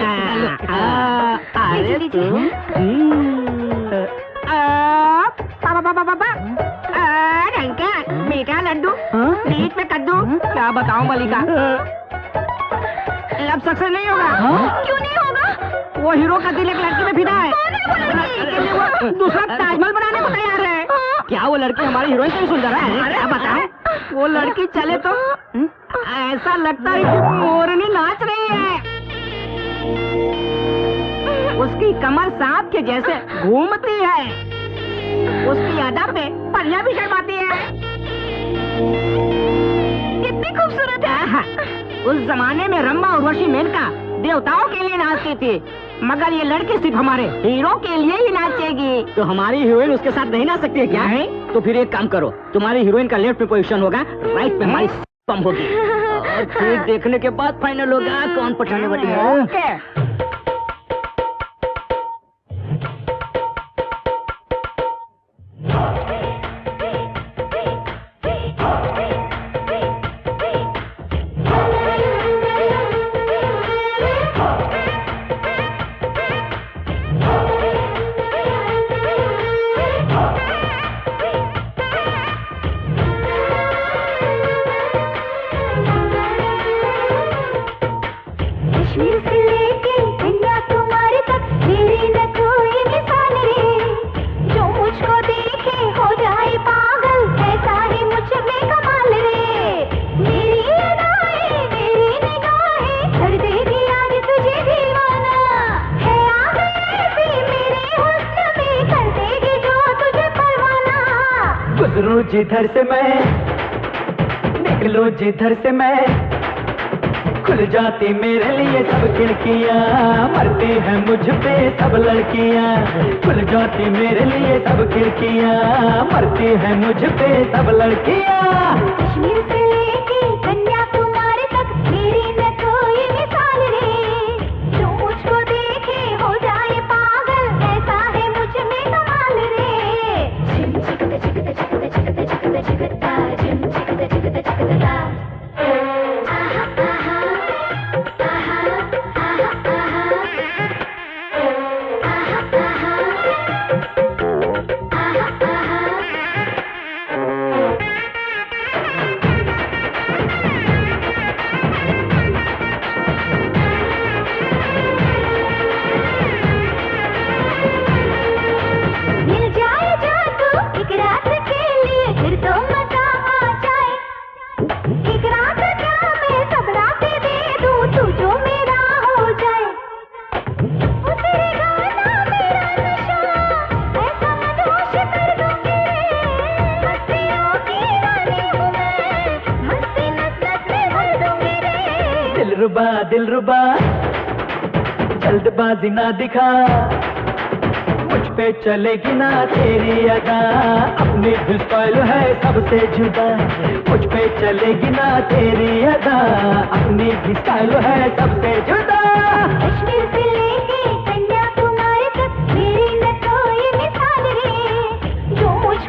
मीठा लड्डू बीच में कद्दू। क्या बताऊं मलिका, अब सक्सेस नहीं होगा। क्यों नहीं होगा? वो हीरो का दिल एक लड़की में फिदा है। वो दूसरा ताजमहल बनाने को तैयार है। क्या वो लड़की हमारी हीरोइन से भी सुंदर है? क्या बताएं? वो लड़की चले तो ऐसा लगता है कि मोरनी नाच रही है। उसकी कमर सांप के जैसे घूमती है। उसकी अदा पे परियां भी शर्माती है। कितनी खूबसूरत है। उस जमाने में रंभा उर्वशी मेनका देवताओं के लिए नाचती थी, मगर ये लड़की सिर्फ हमारे हीरो के लिए ही नाचेगी। तो हमारी हीरोइन उसके साथ नहीं नाच सकती है क्या? है तो फिर एक काम करो, तुम्हारी हीरोइन का लेफ्ट में पोजीशन होगा, राइट में हमारी कम होगी, और फिर देखने के बाद फाइनल होगा कौन पठाने वाली है। ओके। जिधर से मैं निकलो, जिधर से मैं खुल जाती मेरे लिए सब खिड़कियाँ, मरती हैं मुझ पे सब लड़कियाँ। खुल जाती मेरे लिए सब खिड़कियाँ, मरती हैं मुझ पे सब लड़कियाँ। कश्मीर से लेके कन्याकुमारी तक मेरी न कोई मिसाल रे, जो मुझको देखे हो जाए पागल, ऐसा है मुझ में कमाल रे। झिम चिकता चिकता चिकता चिकता चिकता चिकता, झिम चिकता चिकता चिकता। आहा आहा आहा आहा आहा आहा आहा। मिल जाए जो तू एक रात के लिए, फिर तो मजा आ जाए। एक रात क्या मैं सब रातें दे दूं, तू जो मेरा हो जाए। वो तेरे गाना मेरा नशा, ऐसा मदहोश कर दूंगी रे। मस्तियों की रानी हूँ मैं, मस्ती नस नस में भर दूंगी रे। दिलरुबा जल्दबाजी ना दिखा, मुझ पे चलेगी ना तेरी अदा, अपनी भी स्टाइल है सबसे जुदा। मुझ पे चलेगी ना तेरी अदा, अपनी भी स्टाइल है सबसे जुदा। कश्मीर से लेके कन्याकुमारी तक मेरी न कोई मिसाल रे, जो मुझको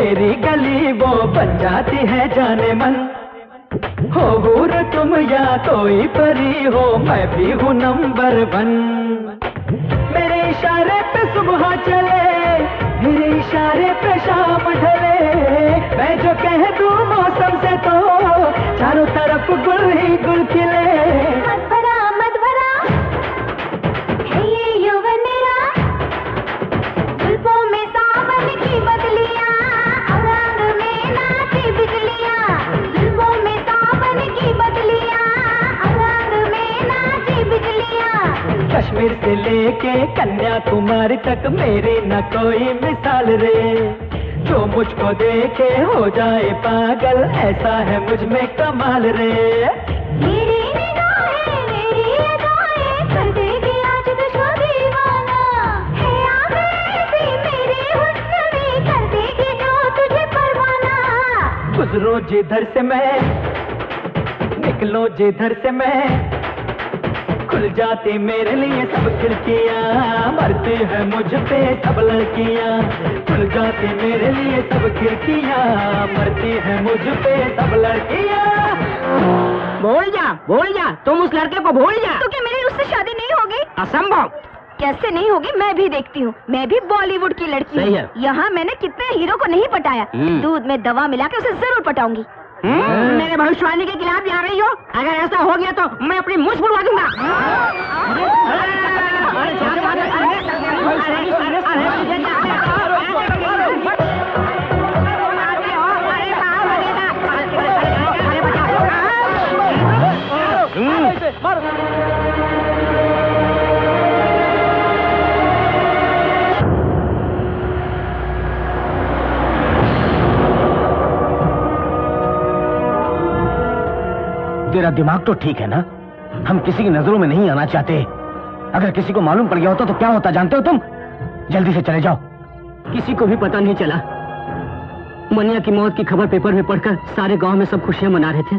मेरी गली वो बन जाती है जाने मन। हो हूर तुम या कोई परी हो, मैं भी हूँ नंबर 1। मेरे इशारे पे सुबह चले, मेरे इशारे पे शाम ढले, मैं जो कह दूँ मौसम से तो चारों तरफ गुल ही गुल खिले। मत भरा है ये यौवन मेरा, जुल्फों में सावन की बदलियां, रंग में नाची बिजलियां। जुल्फों में सावन की बदलियां, रंग में नाची बिजलियां। कश्मीर से लेके कन्याकुमारी तक मेरी न कोई मिसाल रे, जो मुझको देखे हो जाए पागल, ऐसा है मुझ में कमाल रे। मेरी निगाहें मेरी अदाएं कर देगी आज तुझको दीवाना, है आगे ऐसी मेरे हुस्न में कर देगी जो तुझे परवाना। गुजरो जिधर से मैं, निकलो जिधर से मैं, खुल जाती मेरे लिए सब खिड़कियाँ, मरती है मुझ पे सब लड़कियाँ। खुल जाती मेरे लिए सब खिड़कियाँ, मरती है मुझ पे सब लड़कियाँ। भूल जा, तुम उस लड़के को भूल जा। तो क्या मेरी उससे शादी नहीं होगी? असंभव। कैसे नहीं होगी? मैं भी देखती हूँ, मैं भी बॉलीवुड की लड़की सही हूँ। है। यहाँ मैंने कितने हीरो को नहीं पटाया, दूध में दवा मिला के उसे जरूर पटाऊंगी। मेरे भविष्यवाणी के खिलाफ जा रही हो? अगर ऐसा हो गया तो मैं अपनी मुझ बुलवा दूंगा। तेरा दिमाग तो ठीक है ना? हम किसी की नजरों में नहीं आना चाहते। अगर किसी को मालूम पड़ गया होता तो क्या होता जानते हो तुम? जल्दी से चले जाओ। किसी को भी पता नहीं चला। मनिया की मौत की खबर पेपर में पढ़कर सारे गांव में सब खुशियां मना रहे थे,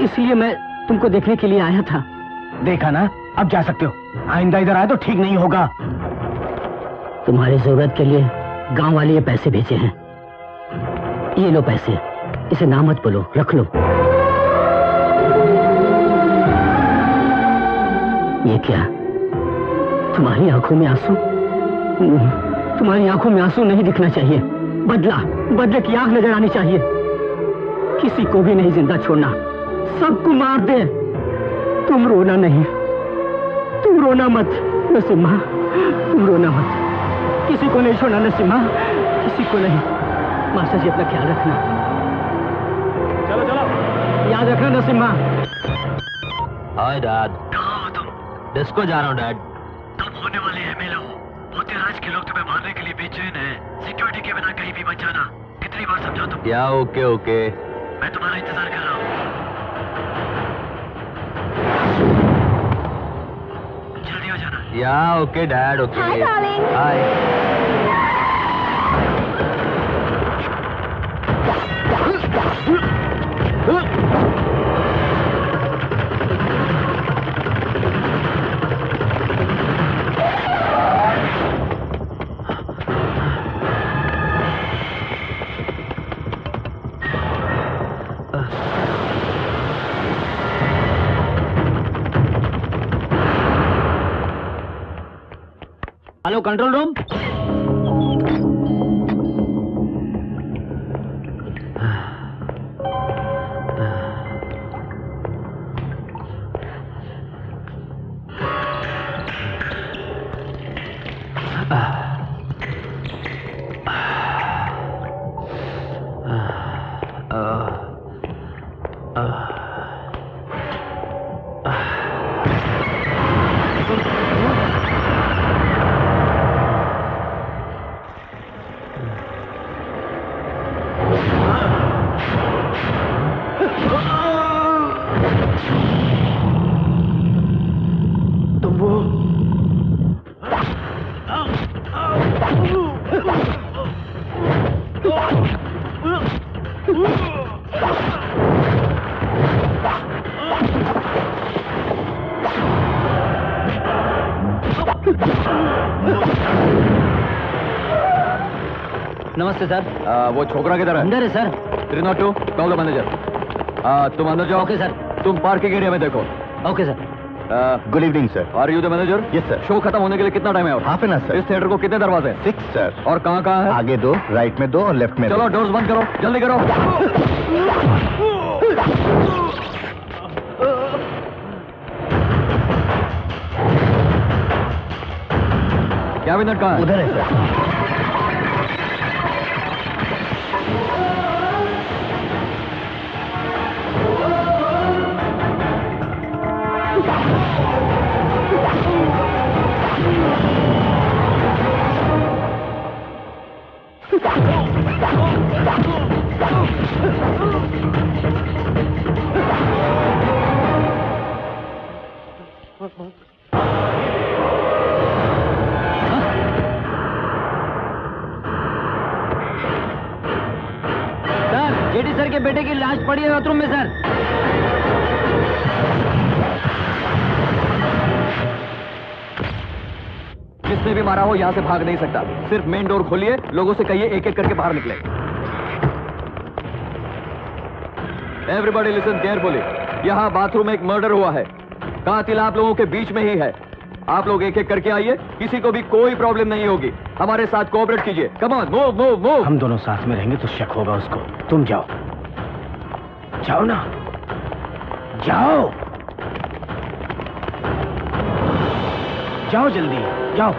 इसलिए मैं तुमको देखने के लिए आया था। देखा ना, अब जा सकते हो। आइंदा इधर आए तो ठीक नहीं होगा। तुम्हारी जरूरत के लिए गांव वाले ये पैसे भेजे हैं। ये लो पैसे, इसे ना मत बोलो, रख लो। ये क्या? तुम्हारी आंखों में आंसू? तुम्हारी आंखों में आंसू नहीं दिखना चाहिए। बदले की आंख नजर आनी चाहिए। किसी को भी नहीं जिंदा छोड़ना, सबको मार दे। तुम रोना नहीं, तुम रोना मत नसीमा, तुम रोना मत। किसी को नहीं छोड़ना नसीमा, किसी को नहीं। मास्टर जी अपना ख्याल रखना। चलो याद रखना नसीमा। Hi dad. डिस्को जा रहा हूँ डैड। तब होने वाले एमएलए हो, मोतीराज के लोग तुम्हें मारने के लिए बेचैन हैं। सिक्योरिटी के बिना कहीं भी मत जाना। कितनी बार समझा तुम? या ओके ओके। मैं तुम्हारा इंतजार कर रहा हूँ। जल्दी हो जाना। या okay dad okay. Hi darling. Hi. Hello control room. नमस्ते सर। वो छोकरा किधर है? अंदर है सर। 302 call the manager. तुम अंदर जाओ। Okay sir. तुम पार्किंग एरिया में देखो। Okay sir. Good evening sir. Are you the manager? Yes sir. Show खत्म होने के लिए कितना टाइम है और? Half an hour sir. इस थिएटर को कितने दरवाजे हैं? 6 सर। और कहाँ कहाँ है? आगे 2, राइट में 2 और लेफ्ट में 2। चलो डोर्स बंद करो, जल्दी करो। कैबिनेट कहाँ है? उधर है सर। सर, जेडी सर के बेटे की लाश पड़ी है बाथरूम में सर। जिसने भी मारा हो यहाँ से भाग नहीं सकता। सिर्फ मेन डोर खोलिए, लोगों से कहिए एक एक करके बाहर निकले। Everybody listen carefully. यहाँ बाथरूम में एक मर्डर हुआ है। कातिल आप लोगों के बीच में ही है। आप लोग एक एक करके आइए, किसी को भी कोई प्रॉब्लम नहीं होगी। हमारे साथ कोऑपरेट कीजिए। Come on, move move move. हम दोनों साथ में रहेंगे तो शक होगा उसको। तुम जाओ, जाओ ना, जाओ जाओ जल्दी जाओ।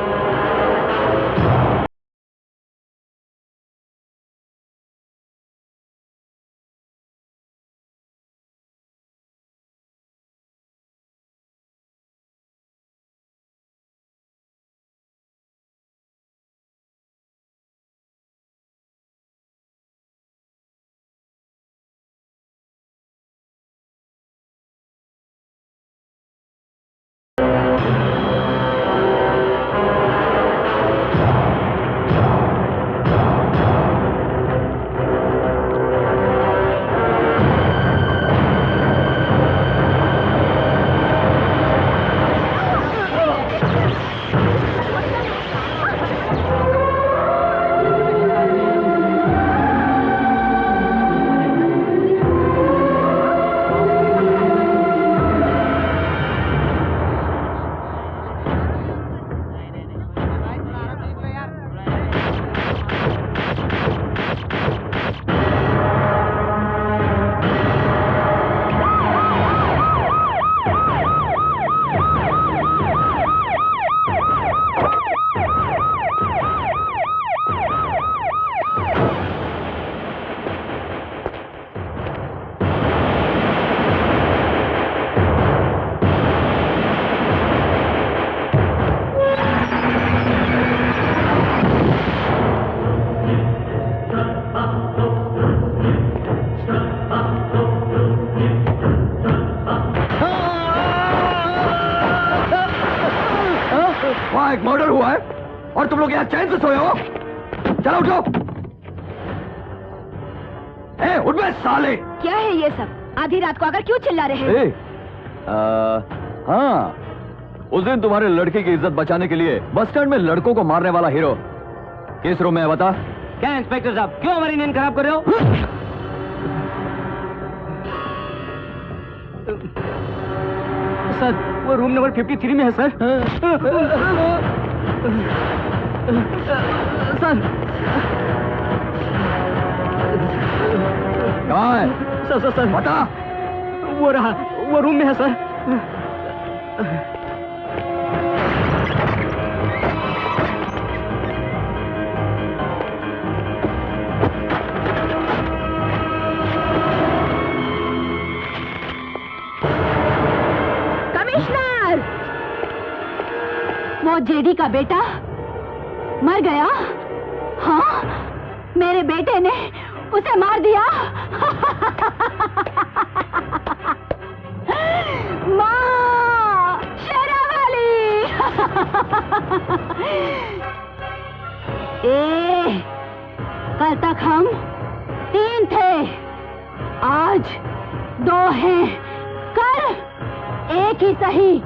वहाँ एक मर्डर हुआ है और तुम लोग यहाँ चैन से सोए हो? चलो उठो। उठ बे साले। क्या है ये सब? आधी रात को आकर क्यों चिल्ला रहे हैं? हाँ, उस दिन तुम्हारे लड़की की इज्जत बचाने के लिए बस स्टैंड में लड़कों को मारने वाला हीरो किस रूम में है बता? क्या इंस्पेक्टर साहब, क्यों हमारी नींद खराब कर रहे हो? सर, वो रूम नंबर 53 में है सर। सर, कहाँ है? सर बता। वो रहा, वो रूम में है सर। कमिश्नर, वो जेडी का बेटा मर गया। हाँ, मेरे बेटे ने उसे मार दिया। माँ, शेरावाली। कल तक हम 3 थे, आज 2 हैं, कल 1 ही सही।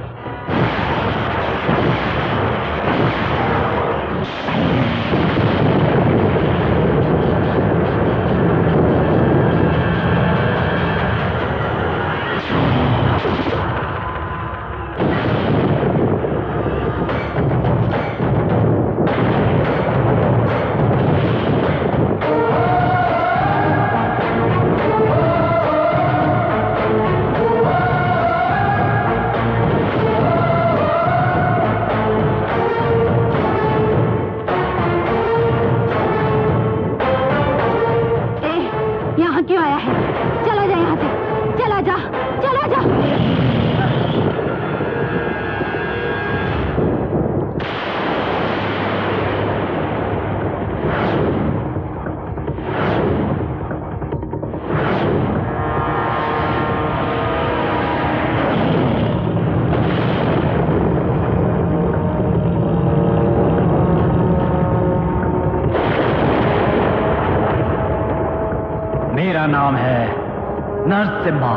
नरसिम्हा,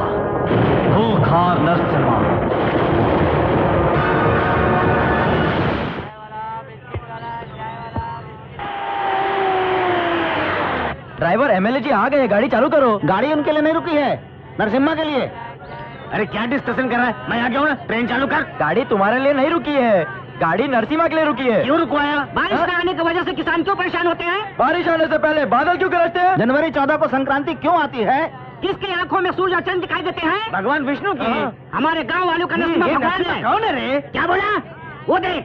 खूंखार नरसिम्हा। ड्राइवर, एमएलए जी आ गए, गाड़ी चालू करो। गाड़ी उनके लिए नहीं रुकी है, नरसिम्हा के लिए। अरे क्या डिस्कशन कर रहा है? मैं आ गया हूँ ना, ट्रेन चालू कर। गाड़ी तुम्हारे लिए नहीं रुकी है, गाड़ी नरसिम्हा के लिए रुकी है। क्यों रुकवाया? बारिश न आने की वजह से किसान क्यों परेशान होते हैं? बारिश आने से पहले बादल क्यों गरजते हैं? जनवरी 14 को संक्रांति क्यों आती है? किसकी आंखों में सूरज और चंद्र दिखाई देते हैं? भगवान विष्णु की। हमारे गांव वालों का नरसिम्हा ये भगवान नरसिम्हा है। कौन है रे? क्या बोला? वो देख।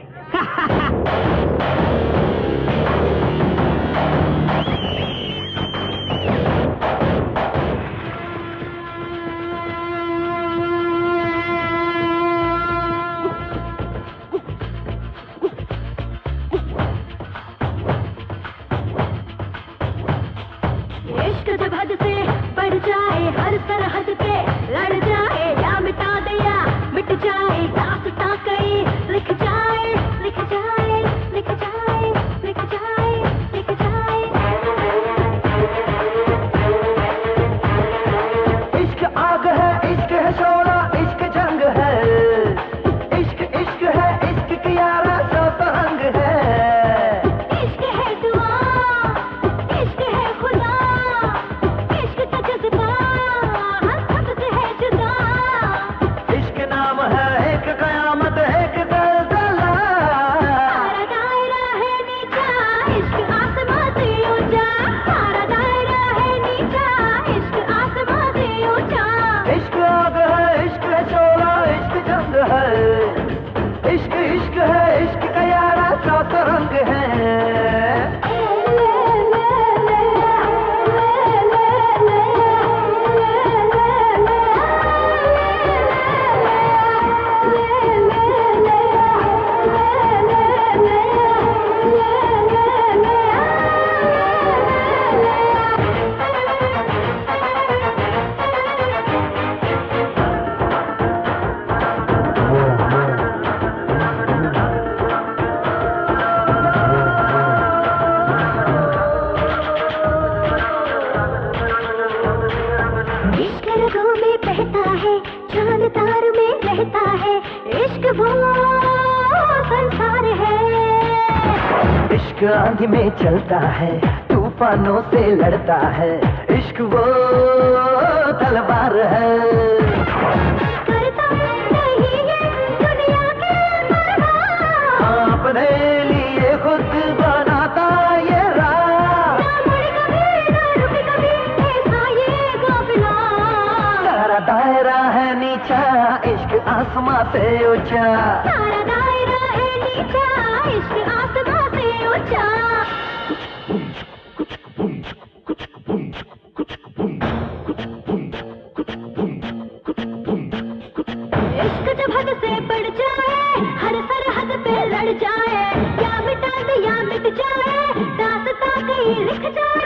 इश्क जब हद से बढ़ जाए, हर सरहद पे लड़ जाए, या मिटा दे या मिट जाए, दास्तां कई लिख जाए, लिख जाए, लिख जाए, लिख जाए, लिख जाए। इश्क आग है, इश्क है शोला, इश्क जंग है, इश्क इश्क है, इश्क की यारा सौ तरंग है। इश्क है दुआ, इश्क है खुदा, इश्क का जज्बा हम सबसे है जुदा। इश्क नाम है एक कयामत, एक ज़लज़ला। सारा दायरा है नीचा, इश्क आसमां से ऊंचा, सारा दायरा है नीचा, इश्क आसमां से ऊंचा। इश्क आग है, इश्क है शोला, इश्क जंग है, इश्क इश्क है, इश्क का यारा सौ तरंग है। इश्क रगों में बहता है, चांद तार में रहता है, इश्क वो संसार है। इश्क आंधी में चलता है, तूफानों से लड़ता है, इश्क वो तलवार है। करता नहीं है दुनिया के परवाह, अपने लिए खुद बनाता ये राह। ना मुड़ कभी ना रुक कभी, ऐसा ये काफिला। सारा दायरा है नीचा, इश्क आसमां से ऊंचा। सारा दायरा है नीचा, इश्क आसमां से ऊंचा। इश्क जब हद से बढ़ जाए, हर सरहद पे लड़ जाए, या मिटा दे या मिट जाए, दास्तां कई लिख जाए।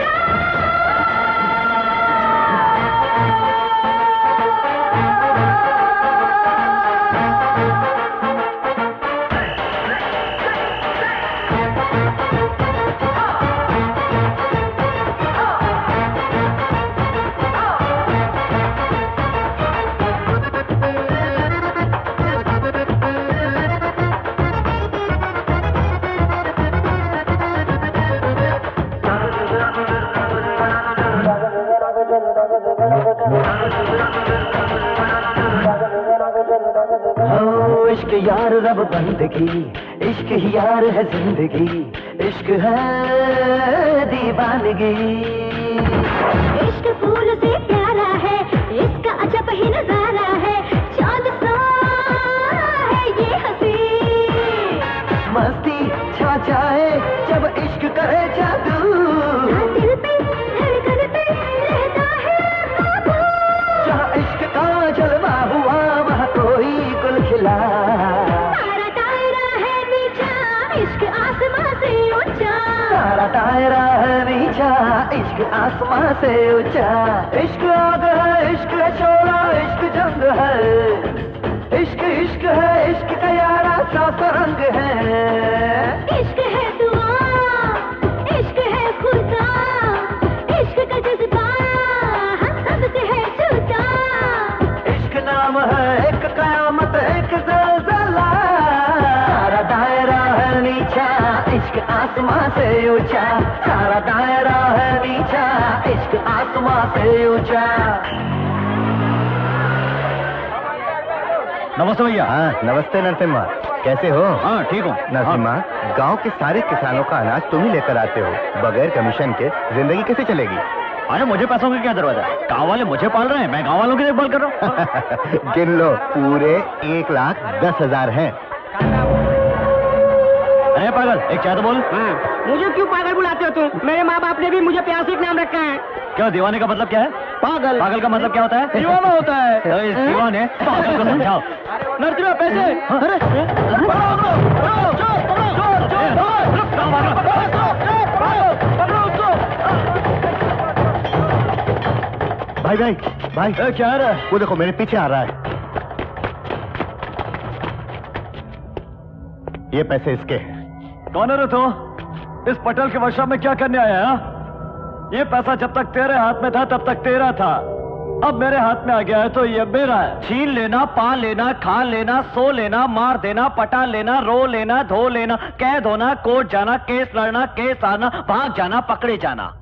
हो इश्क यार रब बंदगी, इश्क ही यार है जिंदगी, इश्क है दीवानगी। इश्क फूल से प्यारा है, इसका अजब ही नजारा है, चांद सा है ये हंसी। मस्ती छा जाए जब इश्क करे जादू, दिल पे धड़कन पे रहता है काबू। जहाँ इश्क का जलवा हुआ वहाँ कोई गुल खिला। सारा दायरा है नीचा, इश्क आसमां से ऊंचा। सारा दायरा है नीचा, इश्क आसमां से ऊंचा। इश्क आग है, इश्क है शोला, इश्क जंग है, इश्क इश्क है, इश्क का यारा सा तरंग है। इश्क है दुआ, इश्क है खुदा, इश्क का जज्बा हम सबसे है जुदा। आसमां से ऊंचा, सारा दायरा है नीचा, इश्क आसमां से ऊंचा। नमस्ते भैया। हाँ नमस्ते नरसिम्हा, कैसे हो? हाँ ठीक हूँ। नरसिम्हा, गांव के सारे किसानों का अनाज तुम ही लेकर आते हो, बगैर कमीशन के जिंदगी कैसे चलेगी? अरे मुझे पैसों की क्या जरूरत है? गाँव वाले मुझे पाल रहे हैं, मैं गाँव वालों की देखभाल कर रहा हूँ। गिन लो, पूरे 1,10,000 हैं। अरे पागल, एक चाय तो बोल। मुझे क्यों पागल बुलाते हो तुम? मेरे माँ बाप ने भी मुझे प्यार से नाम रखा है। क्यों, दीवाने का मतलब क्या है? पागल। पागल का मतलब क्या होता है? दीवाना होता है। तो इस दीवाने पागल को समझाओ। नरसिम्हा पैसे। भाई भाई भाई, क्या आ रहा है? वो देखो मेरे पीछे आ रहा है। ये पैसे इसके हैं। कौन है रे तू? इस पटेल के वर्कशॉप में क्या करने आया है? ये पैसा जब तक तेरे हाथ में था तब तक तेरा था, अब मेरे हाथ में आ गया है तो ये मेरा है। छीन लेना, पा लेना, खा लेना, सो लेना, मार देना, पटा लेना, रो लेना, धो लेना, कैद होना, कोर्ट जाना, केस लड़ना, केस आना, भाग जाना, पकड़े जाना।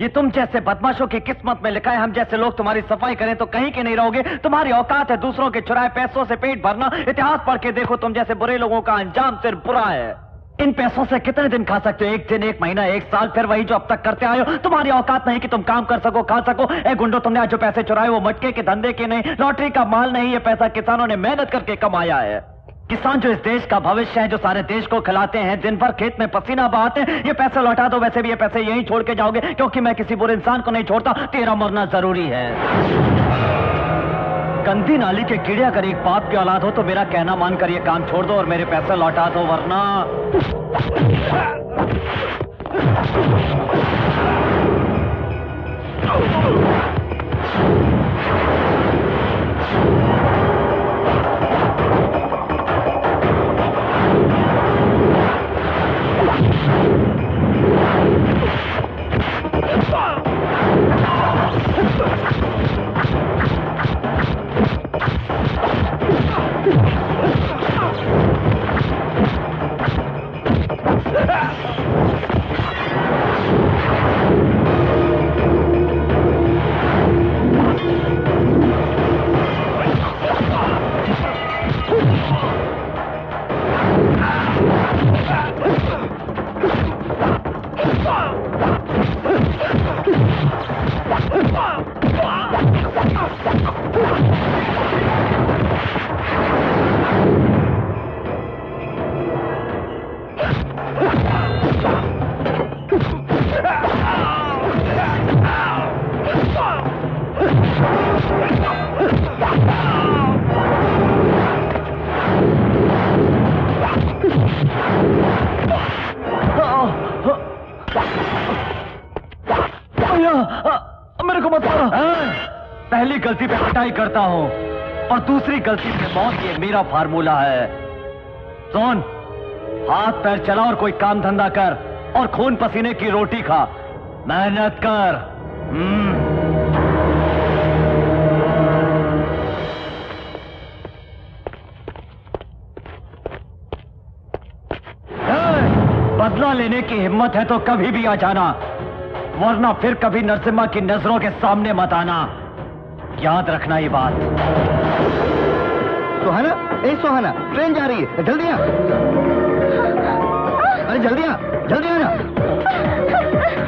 ये तुम जैसे बदमाशों की किस्मत में लिखा है। हम जैसे लोग तुम्हारी सफाई करें तो कहीं के नहीं रहोगे। तुम्हारी औकात है दूसरों के चुराए पैसों से पेट भरना। इतिहास पढ़ के देखो, तुम जैसे बुरे लोगों का अंजाम सिर्फ बुरा है। इन पैसों से कितने दिन खा सकते हो? एक दिन, एक महीना, एक साल, फिर वही जो अब तक करते आए हो। तुम्हारी औकात नहीं कि तुम काम कर सको, खा सको। ए गुंडो, तुमने आज जो पैसे चुराए वो मटके के धंधे के नहीं, लॉटरी का माल नहीं। ये पैसा किसानों ने मेहनत करके कमाया है। किसान जो इस देश का भविष्य है, जो सारे देश को खिलाते हैं, दिन भर खेत में पसीना बहाते हैं। ये पैसे लौटा दो। वैसे भी ये पैसे यहीं छोड़ के जाओगे, क्योंकि मैं किसी बुरे इंसान को नहीं छोड़ता। तेरा मरना जरूरी है। गंदी नाली के कीड़े अगर एक बाप की औलाद हो तो मेरा कहना मानकर ये काम छोड़ दो और मेरे पैसे लौटा दो, वरना मेरे को मत मारो। पहली गलती पे पिटाई करता हूं और दूसरी गलती पे मौत। ये मेरा फार्मूला है। सुन, हाथ पैर चला और कोई काम धंधा कर और खून पसीने की रोटी खा, मेहनत कर। बदला लेने की हिम्मत है तो कभी भी आ जाना, वरना फिर कभी नरसिम्हा की नजरों के सामने मत आना। याद रखना ये बात। सुहाना, ए सुहाना, ट्रेन जा रही है, जल्दी आ। अरे जल्दी आ, जल्दी आना।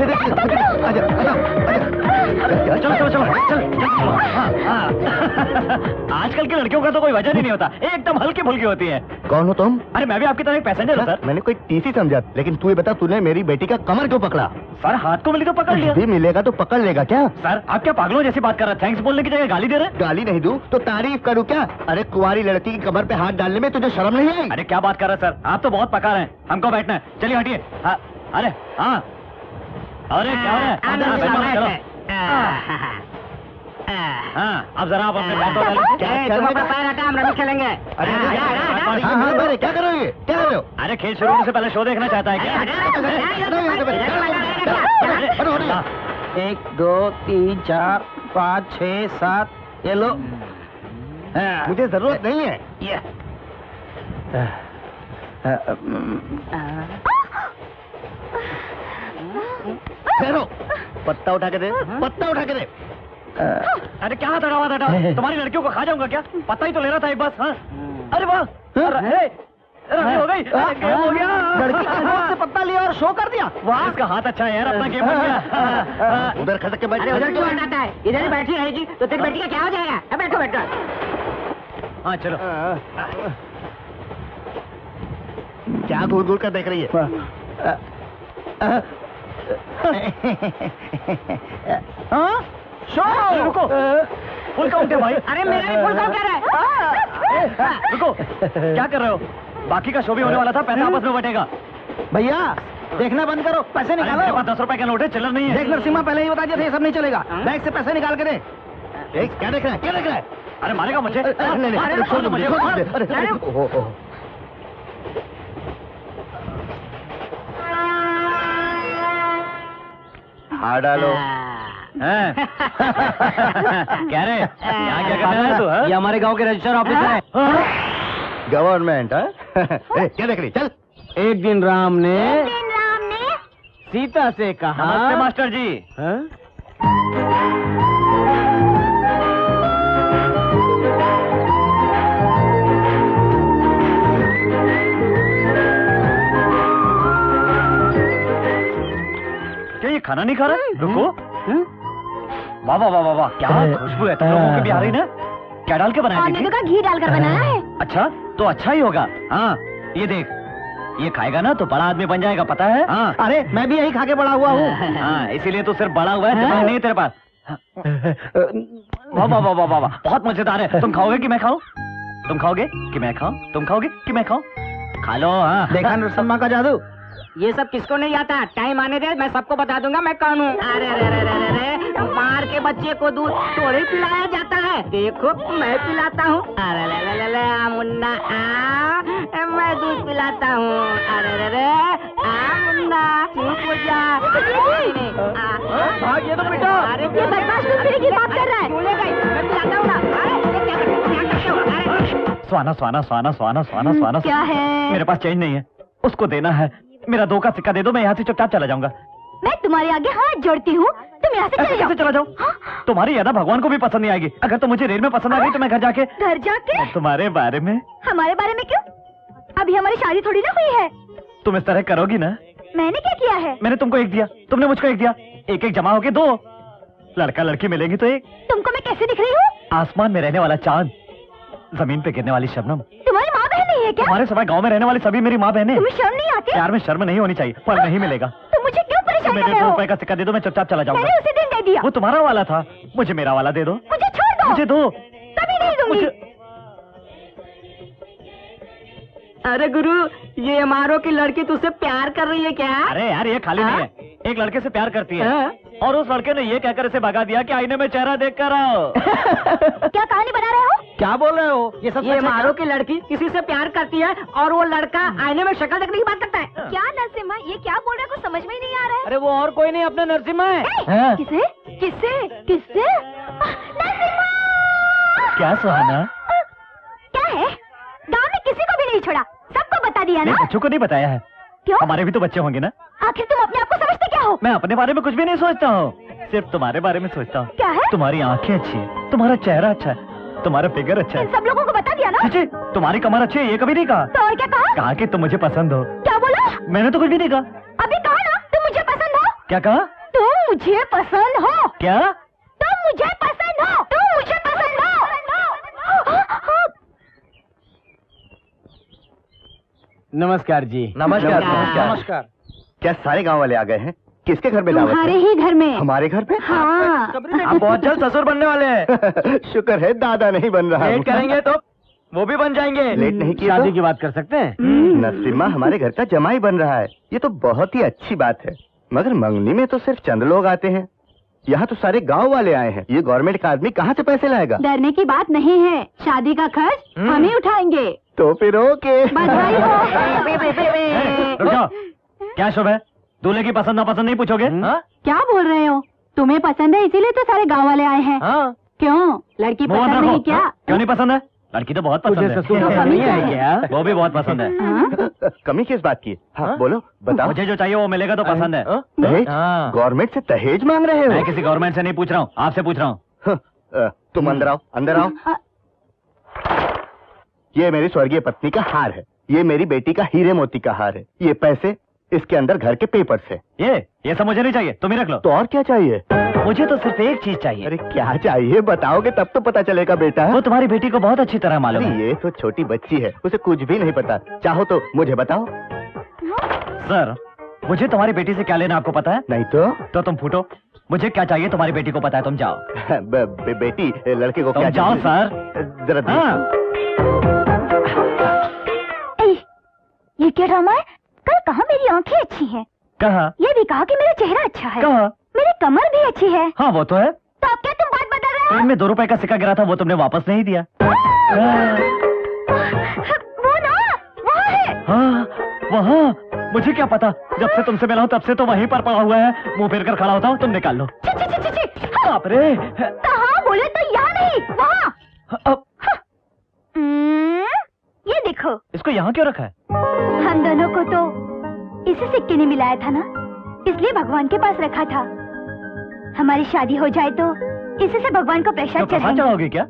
आजा, आजा, आजा। चलो चलो चलो चलो। आजकल की लड़कियों का तो कोई वजह ही नहीं होता, एकदम हल्की फुल्की होती है। कौन हो तुम? अरे मैं भी आपकी तरह एक पैसेंजर हूँ सर। मैंने कोई टीसी समझा, लेकिन तू ये बता, तूने मेरी बेटी का कमर क्यों पकड़ा? सर हाथ को मिली तो पकड़ लिया। भी मिलेगा तो पकड़ लेगा क्या? सर आप क्या पागलों जैसी बात कर रहे हैं? थैंक्स बोलने की जगह गाली दे रहे हैं। गाली नहीं दूं तो तारीफ करूं क्या? अरे कुंवारी लड़की की कमर पे हाथ डालने में तुझे शर्म नहीं आई? अरे क्या बात कर रहे हैं सर, आप तो बहुत पका रहे हैं। हमको बैठना है, चलिए हटिए। हाँ, अरे हाँ, अरे क्या हो रहा है? चलो। हाँ, अब जरा आप अपने पैर तो डालिए। तुम अपना पैर हटा, हम रमी खेलेंगे। अरे हाँ, अरे क्या कर रहे हो? क्या कर रहे हो? अरे खेल शुरू होने से पहले शो देखना चाहता है क्या? 1 2 3 4 5 6 7, ये लो। मुझे जरूरत नहीं है। ठहरो, पत्ता उठा के दे, पत्ता उठा के दे। अरे क्या हाथ हटावा था? तुम्हारी लड़कियों को खा जाऊंगा क्या? पता ही तो ले रहा था एक बस। हाँ? अरे वाह, रमी हो गई, गेम हो गया। लड़की के हाथ से पत्ता लिया और शो कर दिया। वाह, इसका हाथ अच्छा है यार, अपना गेम बन गया। उधर खसक के बैठ। अरे उधर क्यों हटाता है? इधर ही बैठी रहेगी तो तेरी बेटी का क्या हो जाएगा? अब बैठो बैठो। हाँ चलो। क्या घूर घूर कर देख रही है? हाँ? शो! रुको, फुल काउंट है भाई। अरे मेरा भी फुल काउंट कर रहा है। रुको, क्या कर रहे हो? बाकी का शो भी होने वाला था, पैसा आपस में बटेगा। भैया देखना बंद करो, पैसे मेरे निकालो। पास 10 रुपए का नोट है, चिल्लर नहीं है। देख नरसिम्हा, पहले ही बता दिया था ये सब नहीं चलेगा। बैग से पैसे निकाल के दे। क्या देख रहा है, क्या देख रहा है? अरे मारेगा मुझे। नहीं, छोड़ दो मुझे। हाँ डालो। क्या रे, यहाँ क्या कर रहा है तू? ये हमारे गांव के रजिस्टर ऑफिसर है। गवर्नमेंट है? क्या देख रही? चल। एक दिन राम ने सीता से कहा, नमस्ते मास्टर जी। क्या ये खाना नहीं खा रहा? रुको। वाह वाह वाह वाह वाह, क्या खुशबू है। तुम लोगों की भी आ रही ना? क्या डाल के बनाया? हमने तो घी डालकर बनाया है। अच्छा, तो अच्छा ही होगा। हाँ, ये देख, ये खाएगा ना तो बड़ा आदमी बन जाएगा, पता है? हाँ। अरे मैं भी यही खा के बड़ा हुआ हूँ। हाँ, इसीलिए तो सिर्फ बड़ा हुआ है, दिमाग नहीं है तेरे पास। वाह वाह वाह वाह वाह वाह, बहुत मजेदार है। तुम खाओगे कि मैं खाऊं? तुम खाओगे कि मैं खाऊं? तुम खाओगे कि मैं खाऊं? खा लो। हाँ, देखा नरसिम्हा का जादू? ये सब किसको नहीं आता? टाइम आने दे, मैं सबको बता दूंगा मैं कौन हूँ। अरे अरे अरे अरे अरे, मार के बच्चे को दूध थोड़ी पिलाया जाता है। देखो मैं पिलाता हूँ। अरे अरे अरे अरे, मुन्ना आ, मैं दूध पिलाता हूँ। अरे अरे अरे, आ मुन्ना चुप हो जा। ये तो बेटा। अरे ये बदमाश दूध पीने की बात कर रहा है। मैं पिलाता हूँ ना। अरे ये क्या करते हो? अरे sauna sauna sauna sauna sauna sauna. क्या है? मेरे पास चेंज नहीं है, उसको देना है। मेरा 2 का सिक्का दे दो, मैं यहाँ से चुपचाप चला जाऊंगा। मैं तुम्हारे आगे हाथ जोड़ती हूँ, तुम यहाँ से चले जाओ। कैसे चला जाऊँ? तुम्हारी यादा भगवान को भी पसंद नहीं आएगी। अगर तो मुझे रेल में पसंद आ गई तो मैं घर जाके तुम्हारे बारे में। हमारे बारे में क्यों? अभी हमारी शादी थोड़ी ना हुई है। तुम इस तरह करोगी ना? मैंने क्या किया है? मैंने तुमको 1 दिया, तुमने मुझको 1 दिया, एक एक जमा होके 2। लड़का लड़की मिलेंगी तो 1। तुमको मैं कैसे दिख रही हूँ? आसमान में रहने वाला चांद, जमीन पे गिरने वाली शबनम। तुम्हारी माँ बहन नहीं है क्या? तुम्हारे सिवाय गांव में रहने वाली सभी मेरी माँ बहन है। तुम्हें शर्म नहीं आती? प्यार में शर्म नहीं होनी चाहिए, फल नहीं मिलेगा। तुम मुझे क्यों परेशान कर मेरे रहे 2 हो? रुपए का सिक्का दे दो, मैं चुपचाप चला जाऊंगा। मैंने उसी दिन दे दिया। वो तुम्हारा वाला था, मुझे मेरा वाला दे दो। मुझे छोड़ दो। मुझे दो। कभी नहीं दूंगी। अरे गुरु, ये हमारों की लड़की तुझसे प्यार कर रही है क्या? अरे यार, ये खाली नहीं है, एक लड़के से प्यार करती है और उस लड़के ने ये कहकर इसे भगा दिया कि आईने में चेहरा देख कर आओ। क्या कहानी बना रहे हो? क्या बोल रहे हो? ये सब ये हमारों की लड़की किसी से प्यार करती है और वो लड़का आईने में शक्ल देखने की बात करता है। क्या नरसिम्हा, ये क्या बोल रहा है? कुछ समझ में ही नहीं आ रहा है। अरे वो और कोई नहीं, अपना नरसिम्हा है। किसे किसे किसे? नरसिम्हा! क्या सुहाना? क्या है? गांव में किसी को भी नहीं छोड़ा, सबको बता दिया ना? नहीं, बच्चों को नहीं बताया है। क्यों? हमारे भी तो बच्चे होंगे ना। आखिर तुम अपने आप को समझते क्या हो? मैं अपने बारे में कुछ भी नहीं सोचता हूँ, सिर्फ तुम्हारे बारे में सोचता हूँ। क्या है? तुम्हारी आंखें अच्छी है, तुम्हारा चेहरा अच्छा है, तुम्हारा फिगर अच्छा है। इन सब लोगों को बता दिया ना? जी, तुम्हारी कमर अच्छी है, ये कभी नहीं कहा। तो और क्या कहा? कहा कि तुम मुझे पसंद हो। क्या बोला? मैंने तो कुछ भी नहीं कहा। अभी कहा ना, तुम मुझे पसंद हो। क्या कहा? तुम मुझे पसंद हो। क्या? तुम मुझे पसंद हो। तुम मुझे पसंद हो। नमस्कार जी। नमस्कार। नमस्कार। क्या सारे गांव वाले आ गए हैं? किसके घर में दावत तुम्हारे है? ही घर में। हमारे घर पे? हाँ। आप बहुत जल्द ससुर बनने वाले हैं। शुक्र है दादा नहीं बन रहा। लेट करेंगे तो वो भी बन जाएंगे। लेट नहीं किया शादी तो? की बात कर सकते हैं? नरसिम्हा हमारे घर का जमाई बन रहा है, ये तो बहुत ही अच्छी बात है। मगर मंगनी में तो सिर्फ चंद लोग आते हैं, यहाँ तो सारे गांव वाले आए हैं। ये गवर्नमेंट का आदमी कहाँ से पैसे लाएगा? डरने की बात नहीं है, शादी का खर्च हम ही उठाएंगे। तो फिर ओके। बधाई हो। रुक जाओ, क्या शुभ है? दूल्हे की पसंद नापसंद नहीं पूछोगे? हाँ? क्या बोल रहे हो? तुम्हें पसंद है इसीलिए तो सारे गांव वाले आए हैं। हाँ? क्यों, लड़की मुंह बंद पसंद रखो। नहीं क्या? हाँ? क्यों नहीं पसंद है? लड़की तो बहुत पसंद है। ससुर नहीं है क्या? वो भी बहुत पसंद है। कमी किस बात की? हाँ, बोलो बताओ। मुझे जो चाहिए वो मिलेगा तो पसंद है। दहेज? गवर्नमेंट से दहेज मांग रहे हो? मैं किसी गवर्नमेंट से नहीं पूछ रहा हूँ, आपसे पूछ रहा हूँ। तुम अंदर आओ, अंदर आओ। ये मेरी स्वर्गीय पत्नी का हार है, ये मेरी बेटी का हीरे मोती का हार है, ये पैसे इसके अंदर घर के पेपर्स है। ये सब मुझे नहीं चाहिए, तुम ही रख लो। तो और क्या चाहिए? मुझे तो सिर्फ एक चीज चाहिए। अरे क्या चाहिए बताओगे तब तो पता चलेगा बेटा। वो तुम्हारी बेटी को बहुत अच्छी तरह मालूम है। ये तो छोटी बच्ची है, उसे कुछ भी नहीं पता। चाहो तो मुझे बताओ। सर, मुझे तुम्हारी बेटी से क्या लेना आपको पता है? नहीं तो तुम फूटो। मुझे क्या चाहिए तुम्हारी बेटी को पता है, तुम जाओ। बेटी लड़के को तुम क्या जाओ सर। जरा ये क्या ड्रामा है? कल कहा मेरी आंखें अच्छी हैं, कहा ये भी कहा कि मेरा चेहरा अच्छा है, कहा मेरी कमर भी अच्छी है। हाँ वो तो है। तो अब क्या तुम बात बदल रहे हो? ट्रेन में 2 रुपए का सिक्का गिरा था, वो तुमने वापस नहीं दिया। वो ना वहाँ है। हाँ वहाँ, मुझे क्या पता, जब से तुमसे मिला हूँ तब से तो वहीं पर पड़ा हुआ है। मुंह फेर कर खड़ा होता हूँ, तुम निकाल लो। बाप रे। कहाँ बोले तो यहाँ नहीं, वहाँ। ये देखो। इसको यहाँ क्यों रखा है? हम दोनों को तो इसी सिक्के ने मिलाया था ना, इसलिए भगवान के पास रखा था। हमारी शादी हो जाए तो इसी से भगवान को प्रसाद चढ़ाओगे क्या?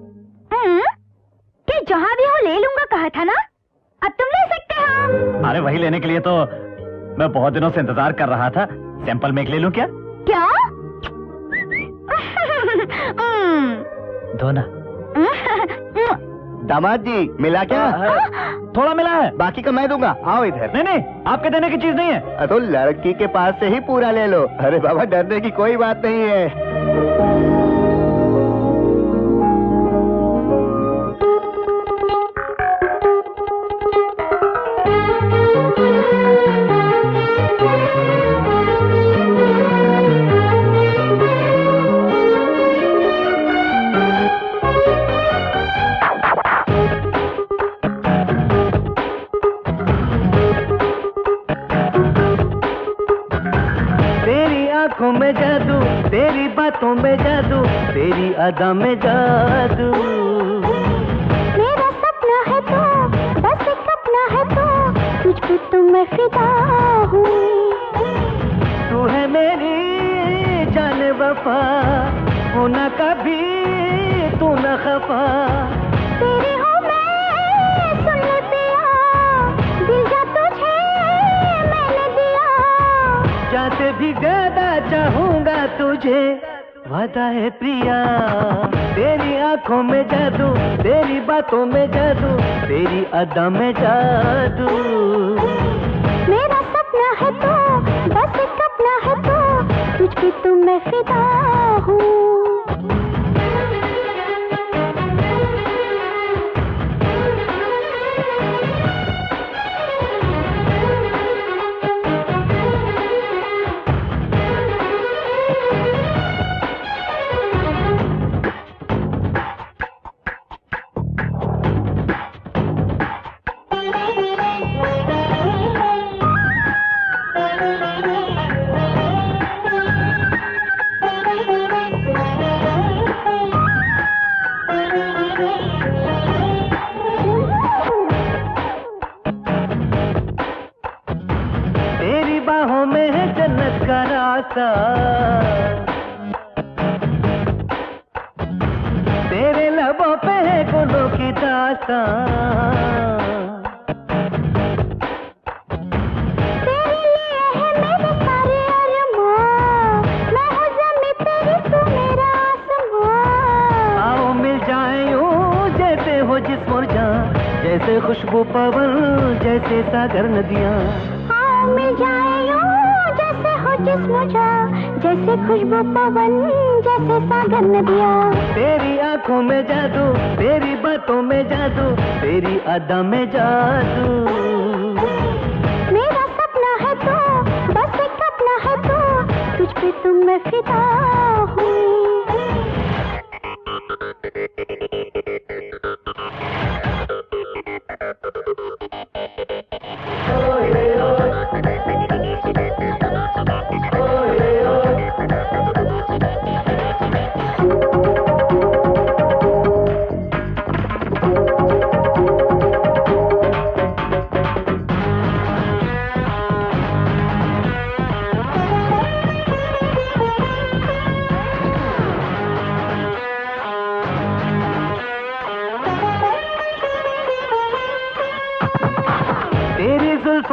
कि जहाँ भी हो ले लूंगा कहा था ना, अब तुम ले सकते हो। अरे वही लेने के लिए तो मैं बहुत दिनों से इंतजार कर रहा था। सैंपल में एक ले लूं क्या? क्या? दो ना। दामाद जी मिला क्या? थोड़ा मिला है, बाकी का मैं दूंगा। आओ इधर। नहीं, आपके देने की चीज नहीं है। तो लड़की के पास से ही पूरा ले लो। अरे बाबा डरने की कोई बात नहीं है। में जादू, तेरी बातों में जादू, तेरी अदा में जादू। मेरा सपना है तो, बस एक अपना है तो, तुझ पे तो मैं फिदा हूँ। तू है मेरी जान वफा, होना कभी तू न खफा। तेरी हूँ मैं, सुन ले पिया, दिल जा तुझे मैंने दिया। जाते भी ज्यादा चाहूंगा तुझे, वादा है प्रिया। तेरी आंखों में जादू, तेरी बातों में जादू, तेरी अदा में जादू। मेरा सपना है तो, बस एक अपना है तो, तुझ पे तो मैं फिदा हूँ। तेरे लबों पे है गुलों की दास्तां। तेरे लिए है मेरे सारे अरमान, मैं हूँ ज़मीं तेरी तू मेरा आसमान। आओ मिल जाए यूं जैसे हो जिस्म और जान, जैसे खुशबू पवन जैसे सागर नदियाँ। आओ मिल जाए यूं जैसे हो जिस्म जान, जैसे खुशबू पवन जैसे सागर नदियाँ। तेरी आंखों में जादू, तेरी बातों में जादू, तेरी अदा में जादू। मेरा सपना है तो, बस एक अपना है तो, तुझ पे तो मैं फिदा हूँ।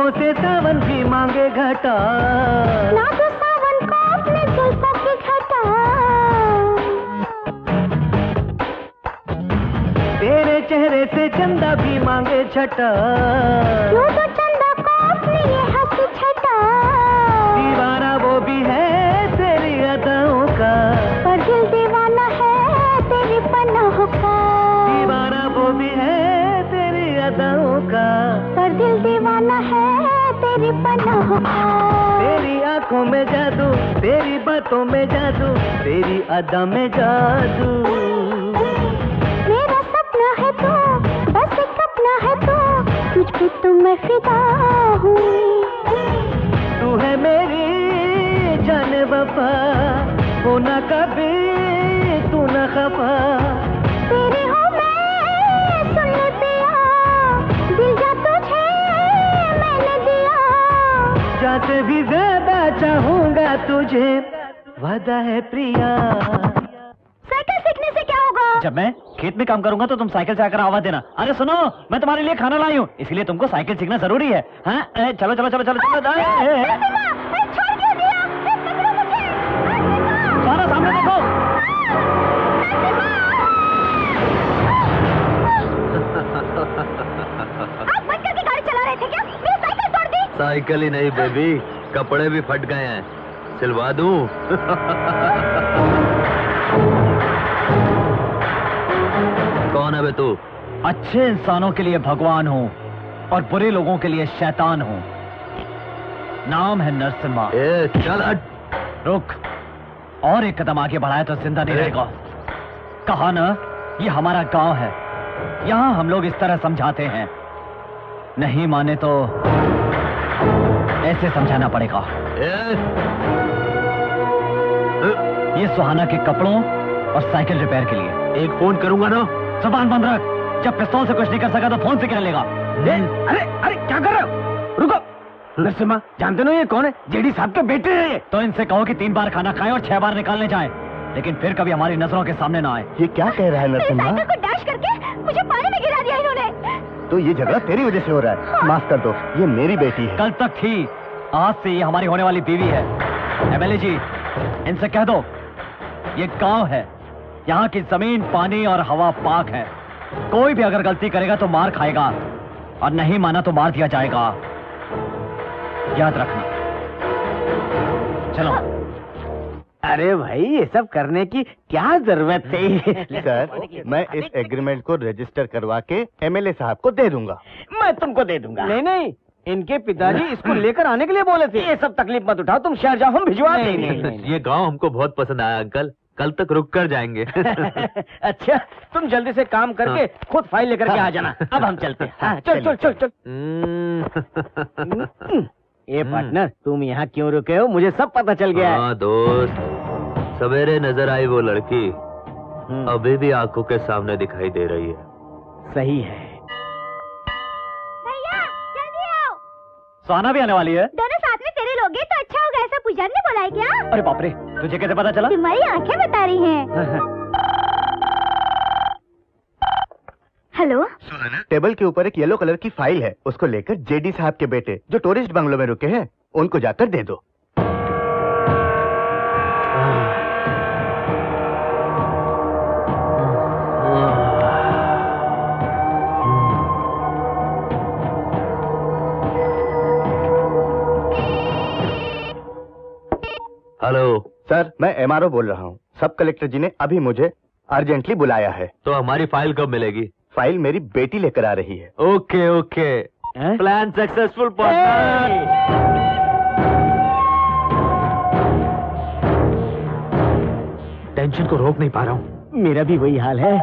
बातों से सावन भी मांगे घटा, ना तो सावन को अपने जुल्फों की घटा, तेरे चेहरे से चंदा भी मांगे छटा, यूं तो चंदा को अपनी ये हंसी छटा, दीवाना वो भी है तेरी अदाओं का, पर दिल दीवाना है तेरी पनाहों का, दीवाना वो भी है तेरी अदाओं का, पर दिल दीवाना है तेरी पनाहों का, तेरी आंखों में जादू, तेरी बातों में जादू, तेरी अदा में जादू। मेरा सपना है तो बस एक अपना है तो तुझ पे तो मैं फिदा हूँ, तू है मेरी जान वफा, होना कभी तू न खफा, तेरी हूँ मैं सुन ले पिया, दिल जा तुझे मैंने दिया, जान से भी ज्यादा चाहूंगा तुझे, वादा है प्रिया। साइकिल सीखने से क्या होगा? जब मैं खेत में काम करूंगा तो तुम साइकिल से आकर आवाज देना, अरे सुनो मैं तुम्हारे लिए खाना लाई हूँ, इसलिए तुमको साइकिल सीखना जरूरी है। हाँ चलो चलो चलो चलो चलो, छोड़ क्यों दिया? पकड़ो मुझे। सारा सामने देखो। आप बंद करके गाड़ी चला रहे थे क्या? मेरी साइकिल तोड़ दी। साइकिल ही नहीं बेबी, कपड़े भी फट गए हैं, सिलवा दूं? कौन है बे तू? अच्छे इंसानों के लिए भगवान हूँ और बुरे लोगों के लिए शैतान हूँ। नाम है नरसिम्हा। चल हट। रुक, और एक कदम आगे बढ़ाया तो जिंदा नहीं रहेगा। कहा ना, ये हमारा गांव है, यहाँ हम लोग इस तरह समझाते हैं, नहीं माने तो ऐसे समझाना पड़ेगा। ये सुहाना के कपड़ों और साइकिल रिपेयर के लिए। एक फोन करूंगा ना। जुबान बंद रख, जब पिस्तौल से कुछ नहीं कर सका तो फोन से क्या लेगा? अरे अरे क्या कर रहे हो? रुको। नरसिम्हा, जानते हो ये कौन है? जेडी साहब के बेटे हैं ये। तो इनसे कहो कि 3 बार खाना खाएं और 6 बार निकालने जाएं, लेकिन फिर कभी हमारी नजरों के सामने ना आए। ये क्या कह रहा है मेरी नरसिम्हा? साइकिल को डैश करके मुझे पानी में गिरा दिया इन्होंने। तो ये झगड़ा तेरी वजह से हो रहा है। माफ कर दो, ये मेरी बेटी है। कल तक थी, आज से ये हमारी होने वाली बीवी है। एमएलए जी, इनसे कह दो ये गांव है, यहाँ की जमीन, पानी और हवा पाक है। कोई भी अगर गलती करेगा तो मार खाएगा और नहीं माना तो मार दिया जाएगा, याद रखना। चलो। अरे भाई, ये सब करने की क्या जरूरत थी? सर, मैं इस एग्रीमेंट को रजिस्टर करवा के एमएलए साहब को दे दूंगा। मैं तुमको दे दूंगा। नहीं नहीं, इनके पिताजी इसको लेकर आने के लिए बोले थे। ये सब तकलीफ मत उठाओ, तुम शहर जाओ, हम भिजवा देंगे। ये गांव हमको बहुत पसंद आया अंकल, कल तक रुक कर जाएंगे। अच्छा, तुम जल्दी से काम करके खुद फाइल लेकर के आ जाना। अब हम चलते हैं। हाँ, चल चल चल चल। ये पार्टनर, तुम यहाँ क्यों रुके हो? मुझे सब पता चल गया है। हाँ दोस्त, सवेरे नजर आई वो लड़की, अभी भी आंखों के सामने दिखाई दे रही है। सही है। भैया जल्दी आओ। सुहाना भी आने वाली है। दोनों साथ में फेरे लोगे तो अच्छा होगा, ऐसा पुजारी ने बोला है क्या? अरे बाप रे, तुझे कैसे पता चला? तुम्हारी आंखें बता रही हैं। हेलो, टेबल के ऊपर एक येलो कलर की फाइल है, उसको लेकर जेडी साहब के बेटे जो टूरिस्ट बंगलो में रुके हैं उनको जाकर दे दो। हेलो सर, मैं एमआरओ बोल रहा हूँ। सब कलेक्टर जी ने अभी मुझे अर्जेंटली बुलाया है। तो हमारी फाइल कब मिलेगी? फाइल मेरी बेटी लेकर आ रही है। Okay okay, plan successful partner. Tension को रोक नहीं पा रहा हूँ। मेरा भी वही हाल है।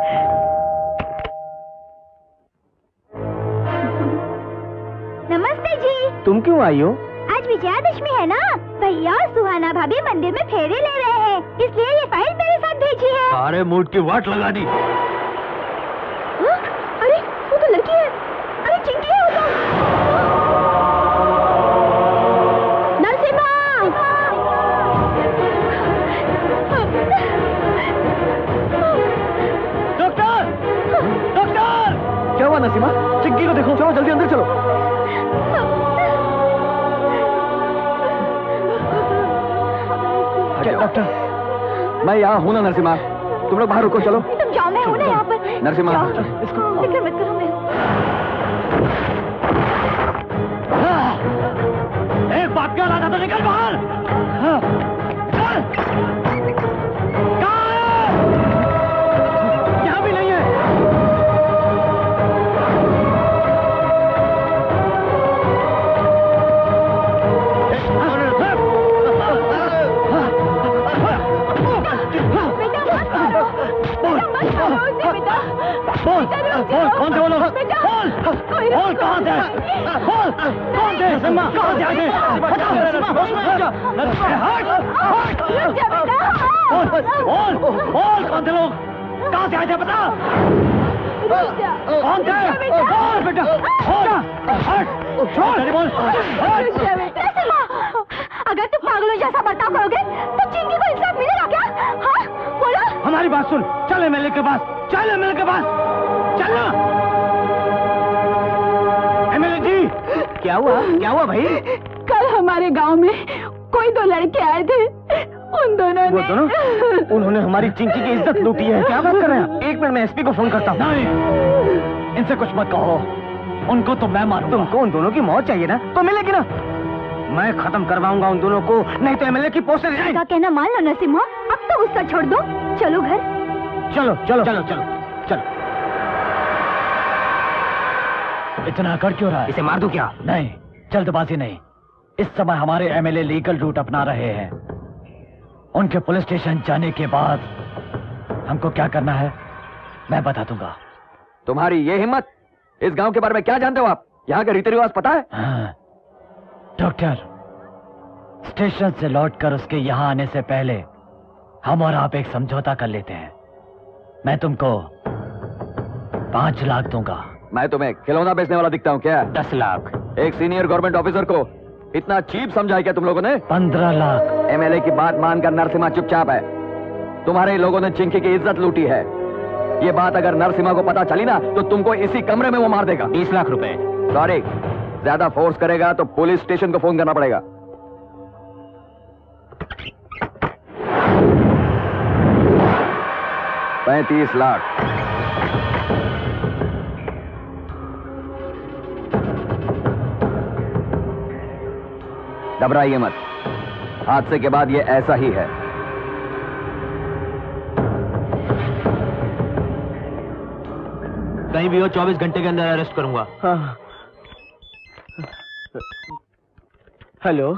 नमस्ते जी। तुम क्यों आई हो? आज विजयादशमी है ना, भैया और सुहाना भाभी मंदिर में फेरे ले रहे हैं, इसलिए ये फाइल मेरे साथ भेजी है। सारे मूड की वाट लगा दी। अरे वो तो लड़की है। अरे चिंकी है वो तो। नरसिम्हा! डॉक्टर! डॉक्टर! क्या हुआ नरसिम्हा? चिंकी को देखो। चलो जल्दी अंदर चलो। भाग जाओ। डॉक्टर मैं यहाँ हूँ ना नरसिम्हा, तुम लोग बाहर रुको। चलो तुम जाओ, मैं हूं ना यहाँ पर। नरसिम्हा। जाओ, फिक्र मत करो, मैं हूं। एक बात क्या रहा था, तो निकल बाहर। यहाँ भी नहीं है। बोल कौन थे वो लोग? बोल कहाँ थे? बोल कौन थे? कहाँ से आए थे? बोल कौन थे लोग? कहाँ से आए थे? बता। कौन थे? बोल बेटा, छोड़। बोल। अगर तुम पागलों जैसा बर्ताव करोगे तो चिंकी को इंसाफ मिलेगा क्या? हाँ बोलो। हमारी बात सुन, चल एमएलए के पास, चल एमएलए के पास, चलना। एमएलए जी, क्या हुआ भाई? कल हमारे गांव में कोई दो लड़के आए थे, उन दोनों वो दोनों? उन्होंने हमारी चिंकी की इज्जत लूटी है। क्या बात कर रहे हैं? एक मिनट में एसपी को फोन करता हूँ। नहीं, इनसे कुछ मत कहो, उनको तो मैं मारूंगा। तुमको उन दोनों की मौत चाहिए ना, तो मिलेगी ना। मैं खत्म करवाऊंगा उन दोनों को, नहीं तो एमएलए की पोस्ट रिजाइन। का कहना मान लो नरसिम्हा, अब तो गुस्सा छोड़ दो, चलो घर। चलो चलो चलो चलो चलो। इतना अकड़ क्यों रहा है? इसे मार दूं क्या? नहीं, जल्दबाजी नहीं। इस समय हमारे एमएलए लीगल रूट अपना रहे हैं। उनके पुलिस स्टेशन जाने के बाद हमको क्या करना है मैं बता दूंगा। तुम्हारी ये हिम्मत? इस गांव के बारे में क्या जानते हो आप? यहाँ के रीति रिवाज पता है? हाँ, डॉक्टर, स्टेशन से लौटकर उसके यहाँ आने से पहले हम और आप एक समझौता कर लेते हैं। मैं तुमको 5 लाख दूंगा। मैं तुम्हें खिलौना बेचने वाला दिखता हूँ क्या? 10 लाख। एक सीनियर गवर्नमेंट ऑफिसर को इतना चीप समझा है क्या तुम लोगों ने? 15 लाख। एमएलए की बात मानकर नरसिम्हा चुपचाप है। तुम्हारे लोगों ने चिंकी की इज्जत लूटी है। ये बात अगर नरसिम्हा को पता चली ना तो तुमको इसी कमरे में वो मार देगा। 20 लाख रुपए। सॉरी, ज्यादा फोर्स करेगा तो पुलिस स्टेशन को फोन करना पड़ेगा। $35 लाख। घबराइए मत, हादसे के बाद ये ऐसा ही है। कहीं भी हो 24 घंटे के अंदर अरेस्ट करूंगा। हाँ। हेलो।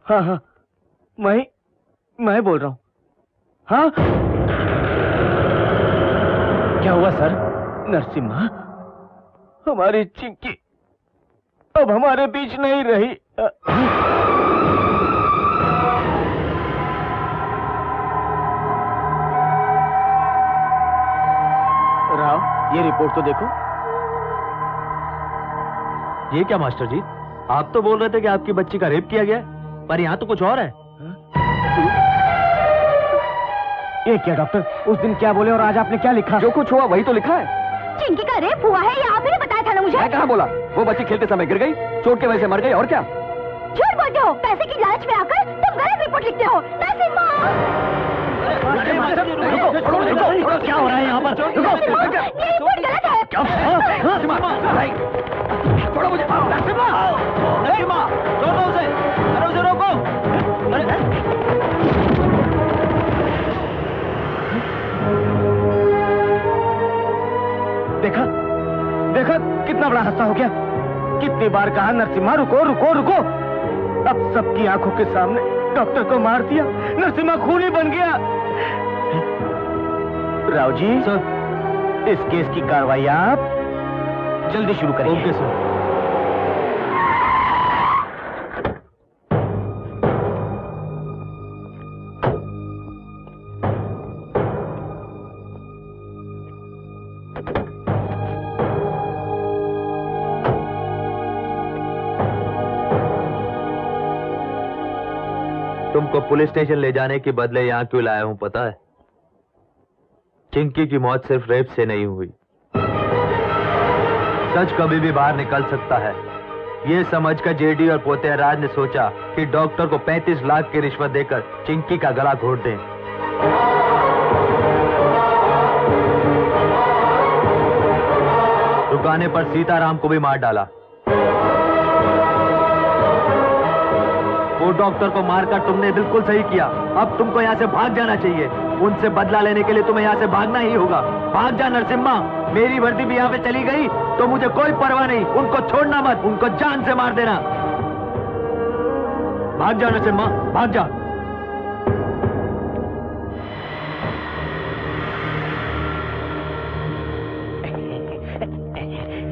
हाँ हाँ, मैं बोल रहा हूँ। हाँ, क्या हुआ सर? नरसिम्हा, हमारी चिंकी अब हमारे बीच नहीं रही। राव, ये रिपोर्ट तो देखो। ये क्या मास्टर जी, आप तो बोल रहे थे कि आपकी बच्ची का रेप किया गया, पर यहाँ तो कुछ और है। ये क्या डॉक्टर, उस दिन क्या बोले और आज आपने क्या लिखा? जो कुछ हुआ वही तो लिखा है। चिंकी का रेप हुआ है, ये आपने बताया था ना मुझे। मैं कहाँ बोला? वो बच्ची खेलते समय गिर गई, चोट के वजह से मर गई, और क्या? झूठ बोलते हो, पैसे की लालच में आकर तुम गलत रिपोर्ट लिखते हो। नरसिम्हा, क्या हो रहा है यहाँ पर? ये रिपोर्ट गलत है। छोड़ो मुझे। रोको उसे, अरे उसे रोको। देखा देखा, कितना बड़ा हादसा हो गया। कितनी बार कहा नरसिम्हा रुको रुको रुको, अब सबकी आंखों के सामने डॉक्टर को मार दिया। नरसिम्हा खूनी बन गया। राव जी सर, इस केस की कार्रवाई आप जल्दी शुरू करें। Okay sir. तुमको पुलिस स्टेशन ले जाने के बदले यहाँ क्यों लाया हूं पता है? चिंकी की मौत सिर्फ रेप से नहीं हुई। सच कभी भी बाहर निकल सकता है, ये समझकर जेडी और पोतेराज ने सोचा कि डॉक्टर को 35 लाख की रिश्वत देकर चिंकी का गला घोट दें। रुकाने पर सीताराम को भी मार डाला। वो डॉक्टर को मारकर तुमने बिल्कुल सही किया। अब तुमको यहाँ से भाग जाना चाहिए। उनसे बदला लेने के लिए तुम्हें यहाँ से भागना ही होगा। भाग जा नरसिम्हा। मेरी वर्दी भी यहाँ पे चली गई तो मुझे कोई परवाह नहीं। उनको छोड़ना मत, उनको जान से मार देना। भाग जा नरसिम्हा, भाग जा।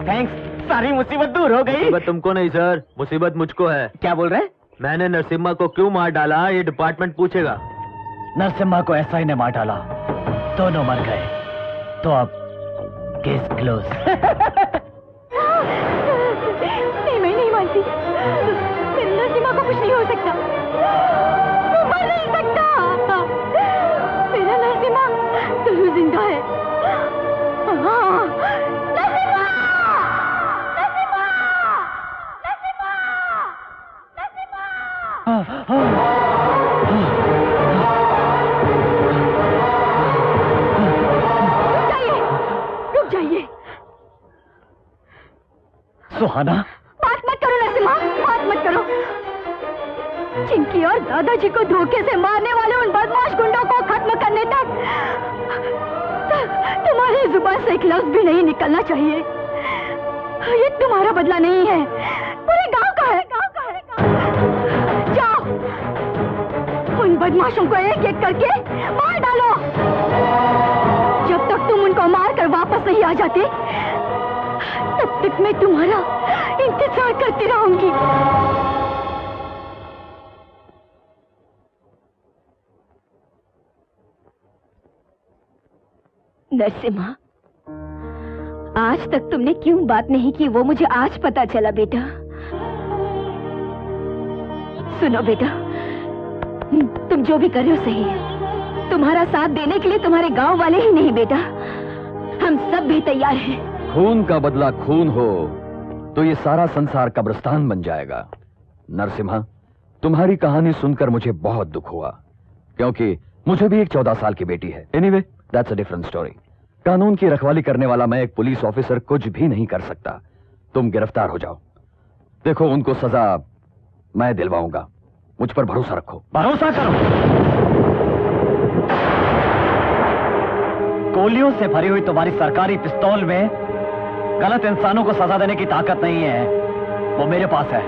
थैंक्स, सारी मुसीबत दूर हो गई। मुसीबत तुमको नहीं सर, मुसीबत मुझको है। क्या बोल रहे? मैंने नरसिम्हा को क्यों मार डाला ये डिपार्टमेंट पूछेगा। नरसिम्हा को ऐसा ही ने मार डाला, दोनों मर गए, तो अब केस क्लोज। नहीं, मैं नहीं मानती। मेरे नरसिम्हा को कुछ नहीं हो सकता। वो मर नहीं सकता। मेरा नरसिम्हा जरूर जिंदा है। हाँ, नरसिम्हा! नरसिम्हा! नरसिम्हा! नरसिम्हा! सुहाना, बात मत करो नरसिम्हा, बात मत करो। चिंकी और दादाजी को धोखे से मारने वाले उन बदमाश गुंडों को खत्म करने तक तुम्हारी जुबान से एक लफ्ज भी नहीं निकलना चाहिए। ये तुम्हारा बदला नहीं है, पूरे गांव का है। जाओ, उन बदमाशों को एक एक करके मार डालो। जब तक तुम उनको मार कर वापस नहीं आ जाते तब तक मैं तुम्हारा इंतजार करती रहूंगी। नरसिम्हा, आज तक तुमने क्यों बात नहीं की वो मुझे आज पता चला बेटा। सुनो बेटा, तुम जो भी कर रहे हो सही है। तुम्हारा साथ देने के लिए तुम्हारे गांव वाले ही नहीं बेटा, हम सब भी तैयार हैं। खून का बदला खून हो तो ये सारा संसार कब्रिस्तान बन जाएगा। नरसिम्हा, तुम्हारी कहानी सुनकर मुझे बहुत दुख हुआ, क्योंकि मुझे भी एक 14 साल की बेटी है। Anyway, that's a different story. कानून की रखवाली करने वाला मैं एक पुलिस ऑफिसर कुछ भी नहीं कर सकता। तुम गिरफ्तार हो जाओ। देखो, उनको सजा मैं दिलवाऊंगा। मुझ पर भरोसा रखो। भरोसा करो। गोलियों से भरी हुई तुम्हारी सरकारी पिस्तौल में गलत इंसानों को सजा देने की ताकत नहीं है, वो मेरे पास है।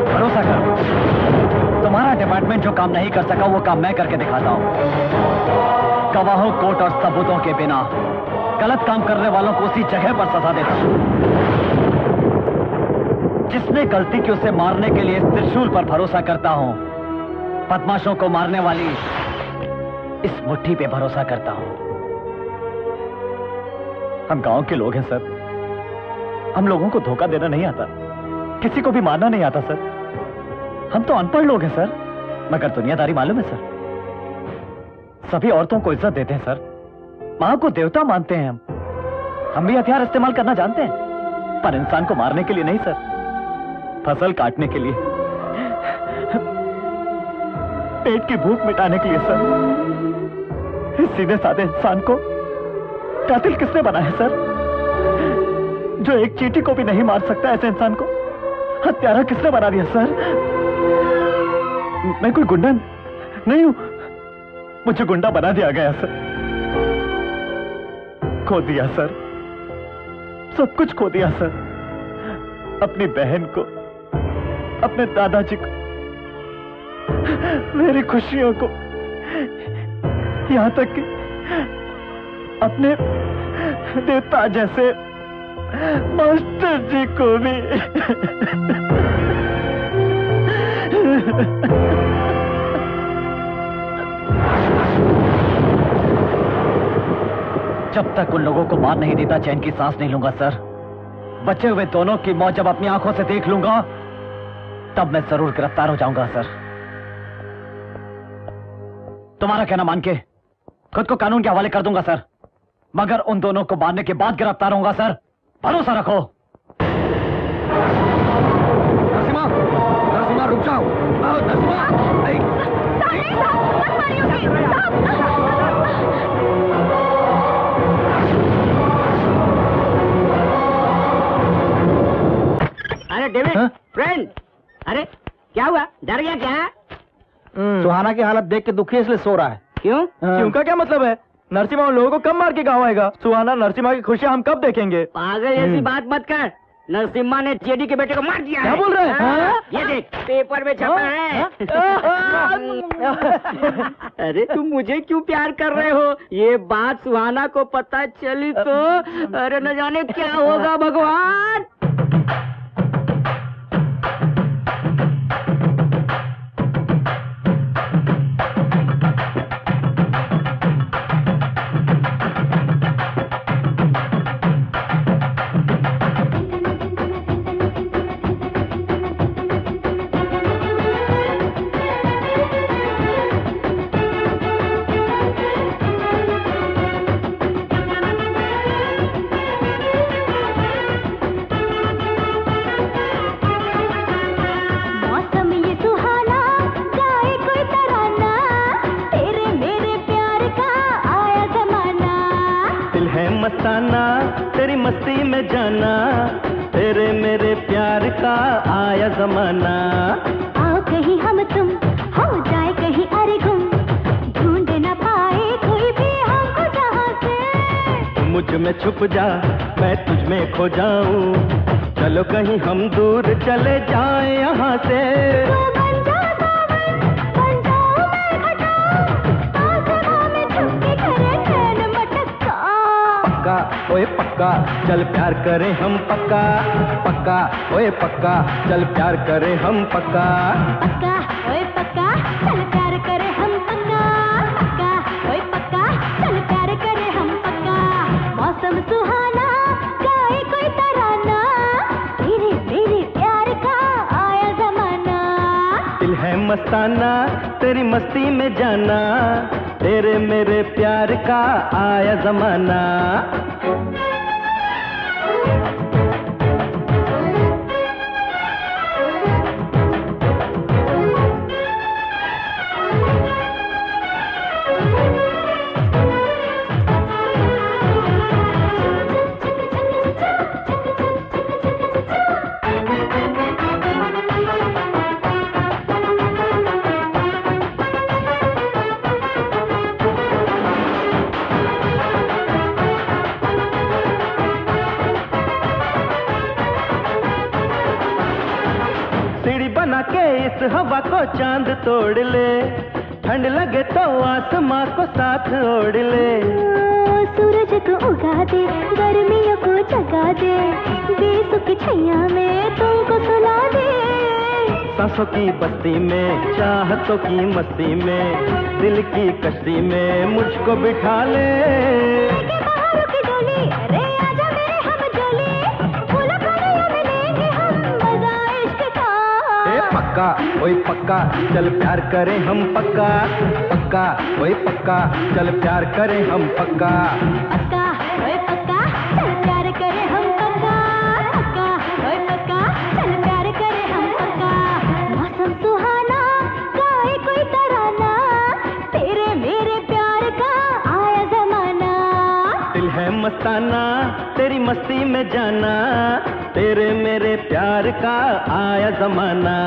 भरोसा करो। तुम्हारा डिपार्टमेंट जो काम नहीं कर सका वो काम मैं करके दिखाता हूं। गवाहों, कोर्ट और सबूतों के बिना गलत काम करने वालों को उसी जगह पर सजा देता हूं। जिसने गलती की उसे मारने के लिए त्रिशूल पर भरोसा करता हूं। बदमाशों को मारने वाली इस मुट्ठी पे भरोसा करता हूं। हम गांव के लोग हैं सर, हम लोगों को धोखा देना नहीं आता, किसी को भी मारना नहीं आता सर। हम तो अनपढ़ लोग हैं सर, मगर दुनियादारी मालूम है सर। सभी औरतों को इज्जत देते हैं सर, मां को देवता मानते हैं। हम भी हथियार इस्तेमाल करना जानते हैं, पर इंसान को मारने के लिए नहीं सर, फसल काटने के लिए, पेट की भूख मिटाने के लिए सर। इस सीधे साधे इंसान को कातिल किसने बनाया सर? जो एक चींटी को भी नहीं मार सकता ऐसे इंसान को हत्यारा किसने बना दिया सर? मैं कोई गुंडा नहीं हूं, मुझे गुंडा बना दिया गया सर। खो दिया सर, सब कुछ खो दिया सर। अपनी बहन को, अपने दादाजी को, मेरी खुशियों को, यहां तक कि अपने देवता जैसे मास्टर जी को भी। जब तक उन लोगों को मार नहीं देता चैन की सांस नहीं लूंगा सर। बचे हुए दोनों की मौत जब अपनी आंखों से देख लूंगा तब मैं जरूर गिरफ्तार हो जाऊंगा सर। तुम्हारा कहना मान के खुद को कानून के हवाले कर दूंगा सर, मगर उन दोनों को मारने के बाद गिरफ्तार होऊंगा सर, भरोसा रखो। रुक जाओ। अरे डेविड फ्रेंड, अरे क्या हुआ, डर गया क्या? सुहाना की हालत देख के दुखी है, इसलिए सो रहा है। क्यों? क्यों का क्या मतलब है? नरसिम्हा उन लोगों को कब मार के गाँव आएगा? सुहाना नरसिम्हा की खुशियाँ हम कब देखेंगे? पागल ऐसी बात मत कर। नरसिम्हा ने जेडी के बेटे को मार दिया। क्या बोल रहे हैं? हाँ? ये देख पेपर में छपा है। अरे तुम मुझे क्यों प्यार कर रहे हो? ये बात सुहाना को पता चली तो अरे न जाने क्या होगा भगवान। मस्ताना तेरी मस्ती में जाना, तेरे मेरे प्यार का आया जमाना। आओ कहीं हम तुम हो जाए कहीं अरे गुम, ढूंढ न पाए कोई भी हमको जहाँ से। तू मुझ में छुप जा मैं तुझ में खो जाऊं, चलो कहीं हम दूर चले जाए यहाँ से। ओए पक्का चल प्यार करें हम पक्का, पक्का ओए पक्का चल प्यार करें हम पक्का, पक्का ओए पक्का चल प्यार करें हम पक्का, पक्का ओए पक्का चल प्यार करें हम पक्का। मौसम सुहाना गाए कोई तराना, तेरे मेरे प्यार का आया जमाना। दिल है मस्ताना तेरी मस्ती में जाना, तेरे मेरे प्यार का आया जमाना। इस हवा को चांद तोड़ ले, ठंड लगे तो आसमां को साथ ओढ़ ले। सूरज को उगा दे, गर्मियों को जगा दे, बेसुख छैया में तुमको सुला दे। सांसों की बस्ती में चाहतों की मस्ती में, दिल की कश्ती में मुझको बिठा ले। बाहरों की डोली रे आजा मेरे हम जोली, फूलों कलियों में लेंगे हम मजा इश्क का। पक्का ओए पक्का चल प्यार करें हम पक्का, पक्का ओए पक्का चल प्यार करें हम पक्का, पक्का ओए पक्का चल प्यार करें हम पक्का, पक्का ओए पक्का चल प्यार करें हम पक्का। मौसम सुहाना गाए कोई तराना, तेरे मेरे प्यार का आया जमाना। दिल है मस्ताना तेरी मस्ती में जाना, तेरे मेरे प्यार का आया जमाना।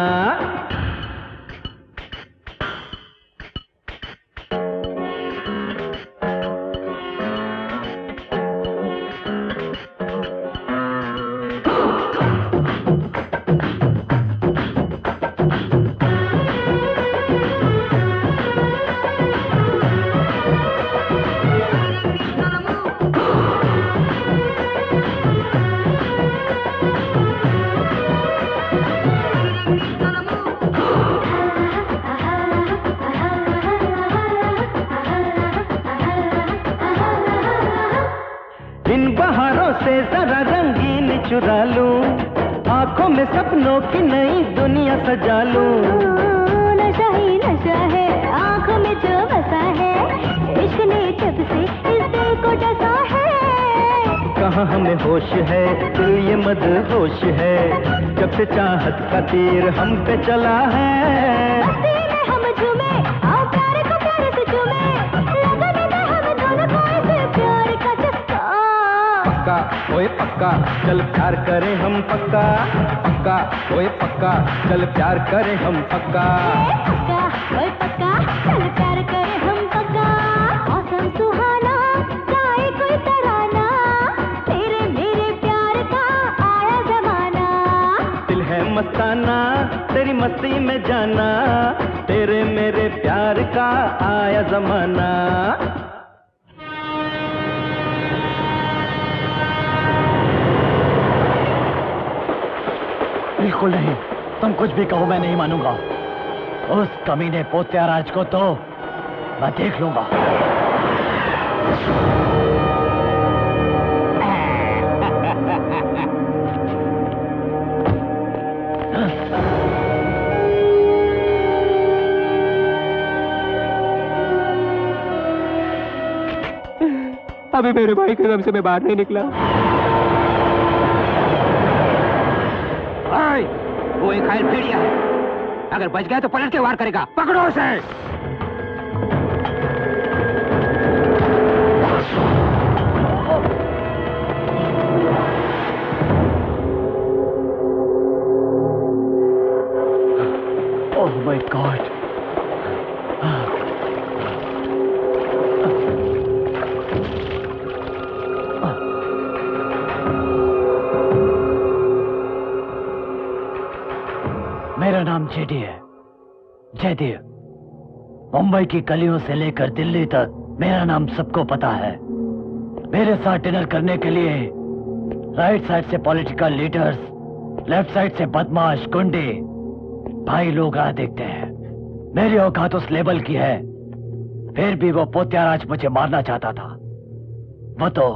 जरा रंगीन चुरा लूं, आंखों में सपनों की नई दुनिया सजा लूं। नशा ही नशा है आंखों में जो बसा है, इश्क ने जब से इस दिल को डसा है। कहाँ हमें होश है, दिल ये मदहोश है, जब से चाहत का तीर हम पे चला है। मस्ती में हम झूमे, आओ प्यारे को प्यारे से चूमे, लगने दे हम दोनों को इसे प्यार का चस्का। पक्का ओए पक्का चल प्यार करें हम पक्का, पक्का ओए पक्का चल प्यार करें हम पक्का। पक्का ओए पक्का चल प्यार करें हम पक्का। मौसम सुहाना गाए कोई तराना, तेरे मेरे प्यार का आया जमाना। दिल है मस्ताना तेरी मस्ती में जाना, तेरे मेरे प्यार का आया जमाना। बिल्कुल नहीं, तुम कुछ भी कहो मैं नहीं मानूंगा। उस कमीने पोत्याराज को तो मैं देख लूंगा। अभी मेरे भाई के दम से मैं बाहर नहीं निकला। वो एक घायल भेड़िया है, अगर बच गया तो पलट के वार करेगा। पकड़ो उसे। Oh my God. मेरा नाम जेडी है, जयदेव। मुंबई की गलियों से लेकर दिल्ली तक मेरा नाम सबको पता है। मेरे साथ डिनर करने के लिए राइट साइड से पॉलिटिकल लीडर्स, लेफ्ट साइड से बदमाश गुंडे भाई लोग आ देखते हैं। मेरी औकात उस लेवल की है, फिर भी वो पोत्याराज मुझे मारना चाहता था। वो तो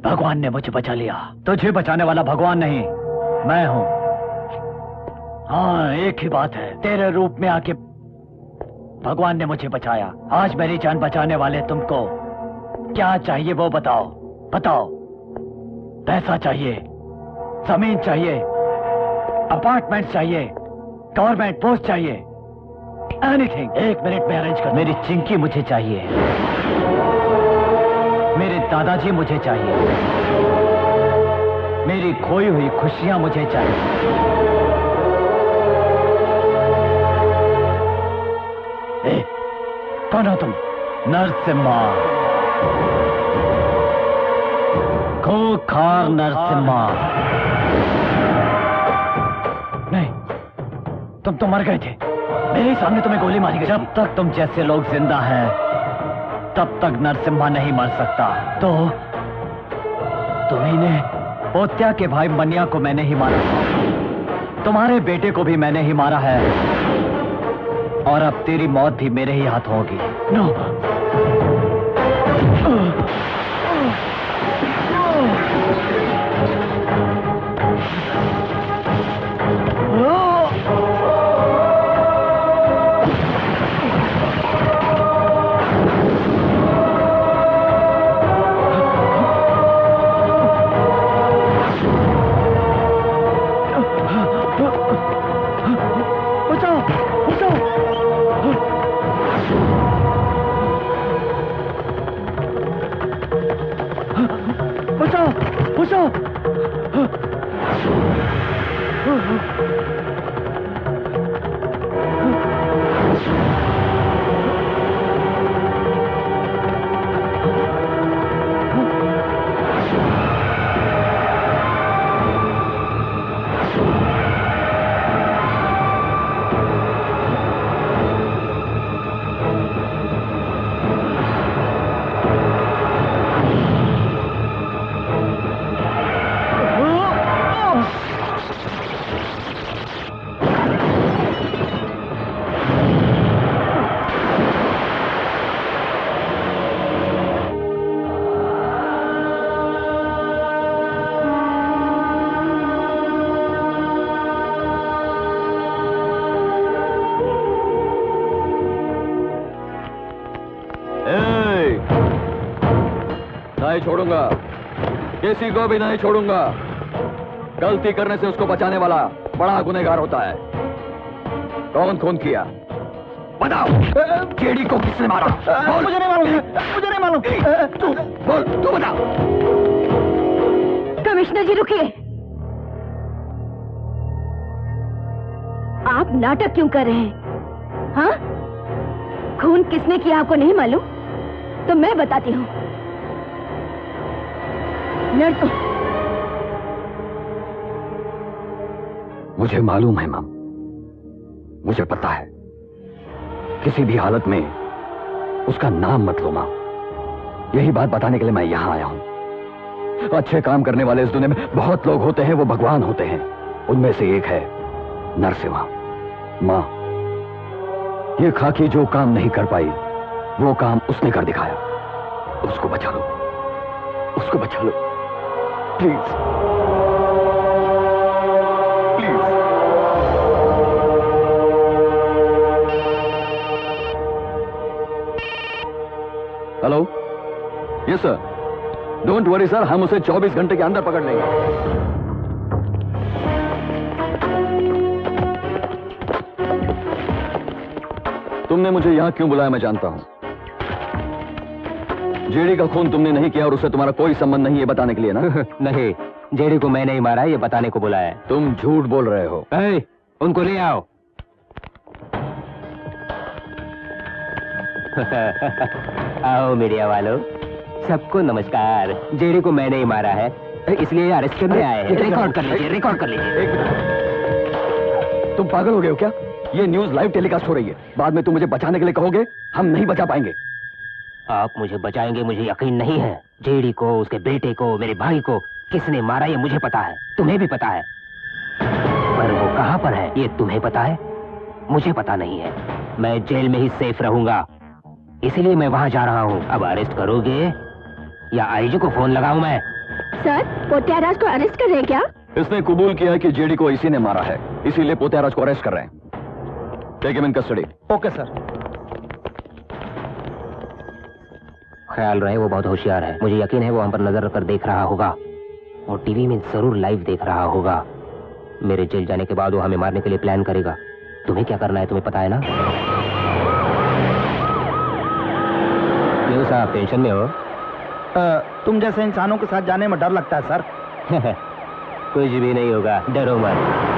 भगवान ने मुझे बचा लिया। तुझे बचाने वाला भगवान नहीं, मैं हूं। हाँ, एक ही बात है, तेरे रूप में आके भगवान ने मुझे बचाया। आज मेरी जान बचाने वाले तुमको क्या चाहिए वो बताओ, बताओ। पैसा चाहिए, जमीन चाहिए, अपार्टमेंट चाहिए, गवर्नमेंट पोस्ट चाहिए, एनीथिंग। 1 मिनट में अरेंज कर। मेरी चिंकी मुझे चाहिए, मेरे दादाजी मुझे चाहिए, मेरी खोई हुई खुशियां मुझे चाहिए। कौन हो तुम? नरसिम्हा, खूंखार नरसिम्हा। नहीं, तुम तो मर गए थे, मेरे ही सामने तुम्हें गोली मारी गई। जब तक तुम जैसे लोग जिंदा हैं, तब तक नरसिम्हा नहीं मर सकता। तो तुम्ही ने पोत्या के भाई मनिया को मैंने ही मारा, तुम्हारे बेटे को भी मैंने ही मारा है, और अब तेरी मौत भी मेरे ही हाथ होगी। नो। नहीं छोड़ूंगा। किसी को भी नहीं छोड़ूंगा। गलती करने से उसको बचाने वाला बड़ा गुनहगार होता है। कौन खून किया बताओ। जेडी को किसने मारा? मुझे नहीं मालूम, मुझे नहीं मालूम। तू बोल, तू बता। कमिश्नर जी रुकिए। आप नाटक क्यों कर रहे हैं? हाँ, खून किसने किया आपको नहीं मालूम? तो मैं बताती हूँ। नर्स। मुझे मालूम है मैम, मुझे पता है। किसी भी हालत में उसका नाम मत लो मां। यही बात बताने के लिए मैं यहां आया हूं। अच्छे काम करने वाले इस दुनिया में बहुत लोग होते हैं, वो भगवान होते हैं। उनमें से एक है नरसिम्हा। मां, ये खाकी जो काम नहीं कर पाई वो काम उसने कर दिखाया। उसको बचा लो, उसको बचा लो please, please. Hello, yes sir. Don't worry sir, हम उसे 24 घंटे के अंदर पकड़ लेंगे। तुमने मुझे यहां क्यों बुलाया मैं जानता हूं। जेडी का खून तुमने नहीं किया और उससे तुम्हारा कोई संबंध नहीं है बताने के लिए ना? नहीं, जेडी को मैं नहीं मारा, ये बताने को बुलाया है। तुम झूठ बोल रहे हो। उनको ले आओ। आओ मीडिया वालों, सबको नमस्कार। जेडी को मैं नहीं मारा है, इसलिए अरेस्ट करने आए हैं। रिकॉर्ड कर लीजिए, रिकॉर्ड कर लीजिए। तुम पागल हो गए हो क्या? ये न्यूज लाइव टेलीकास्ट हो रही है। बाद में तुम मुझे बचाने के लिए कहोगे, हम नहीं बचा पाएंगे। आप मुझे बचाएंगे मुझे यकीन नहीं है। जेडी को, उसके बेटे को, मेरे भाई को किसने मारा ये मुझे पता है, तुम्हें भी पता है। पर वो कहां पर है ये तुम्हें पता है, मुझे पता नहीं है। मैं जेल में ही सेफ रहूंगा, इसीलिए मैं वहां जा रहा हूं। अब अरेस्ट करोगे या आईजी को फोन लगाऊं मैं? सर, पोत्याराज को अरेस्ट कर रहे हैं क्या? इसने कबूल किया कि जेडी को इसी ने मारा है, इसीलिए पोत्याराज को अरेस्ट कर रहे हैं। Take him in custody. Okay sir. ख्याल रहे, वो बहुत होशियार है। मुझे यकीन है वो हम पर नजर रखकर देख रहा होगा और टीवी में जरूर लाइव देख रहा होगा। मेरे जेल जाने के बाद वो हमें मारने के लिए प्लान करेगा। तुम्हें क्या करना है तुम्हें पता है ना? क्यों साहब टेंशन में हो? तुम जैसे इंसानों के साथ जाने में डर लगता है सर। कुछ भी नहीं होगा, डरो मत।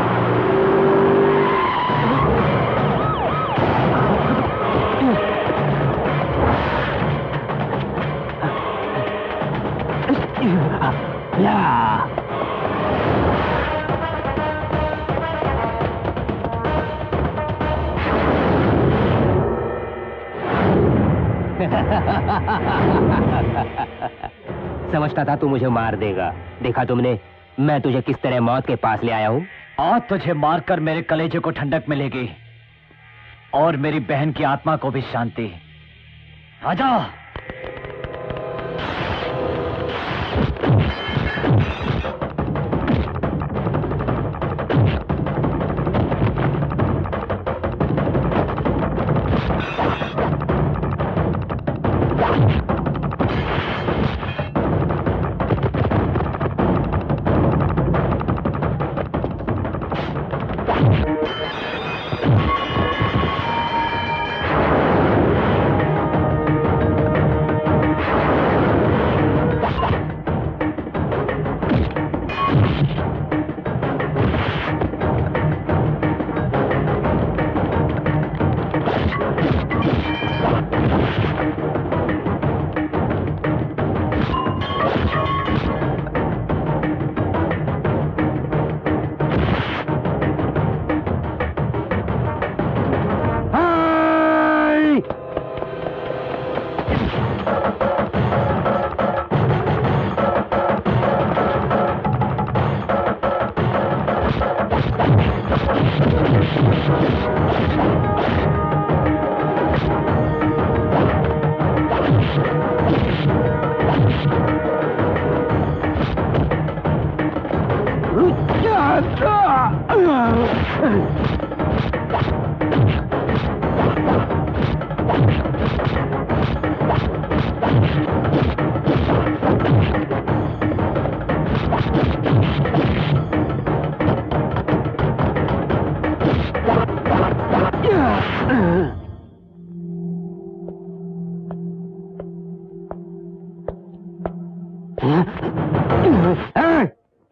समझता था तू मुझे मार देगा। देखा तुमने, मैं तुझे किस तरह मौत के पास ले आया हूँ। आज तुझे मारकर मेरे कलेजे को ठंडक मिलेगी और मेरी बहन की आत्मा को भी शांति। आजा।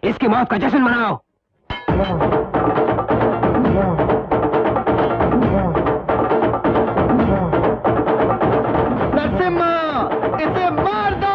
इसकी मौत का जश्न मनाओ। नरसिम्हा, इसे मार दो।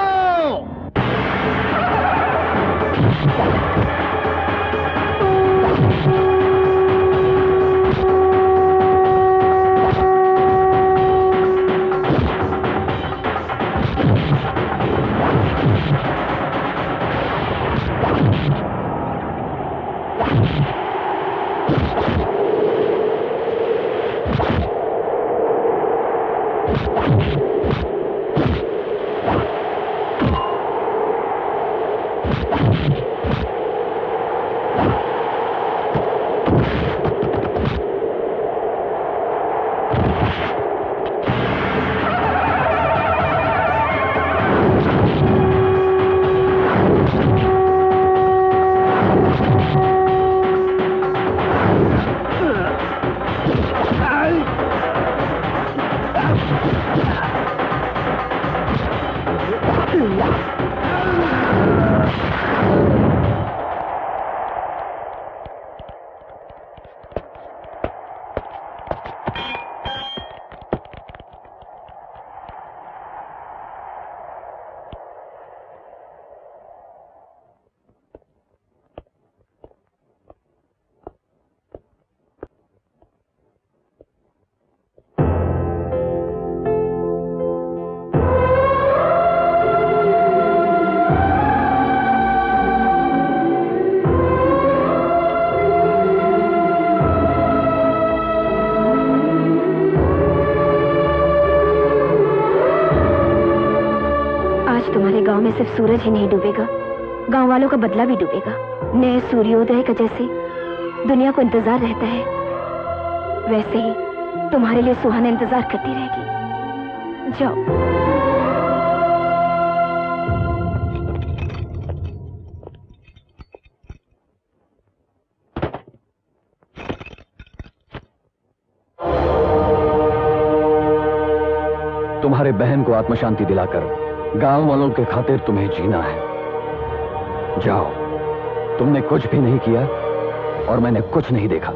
गांव में सिर्फ सूरज ही नहीं डूबेगा, गांव वालों का बदला भी डूबेगा। नए सूर्योदय का जैसे दुनिया को इंतजार रहता है, वैसे ही तुम्हारे लिए सुहाना इंतजार करती रहेगी। जाओ। तुम्हारे बहन को आत्मशांति दिलाकर गांव वालों के खातिर तुम्हें जीना है। जाओ, तुमने कुछ भी नहीं किया और मैंने कुछ नहीं देखा।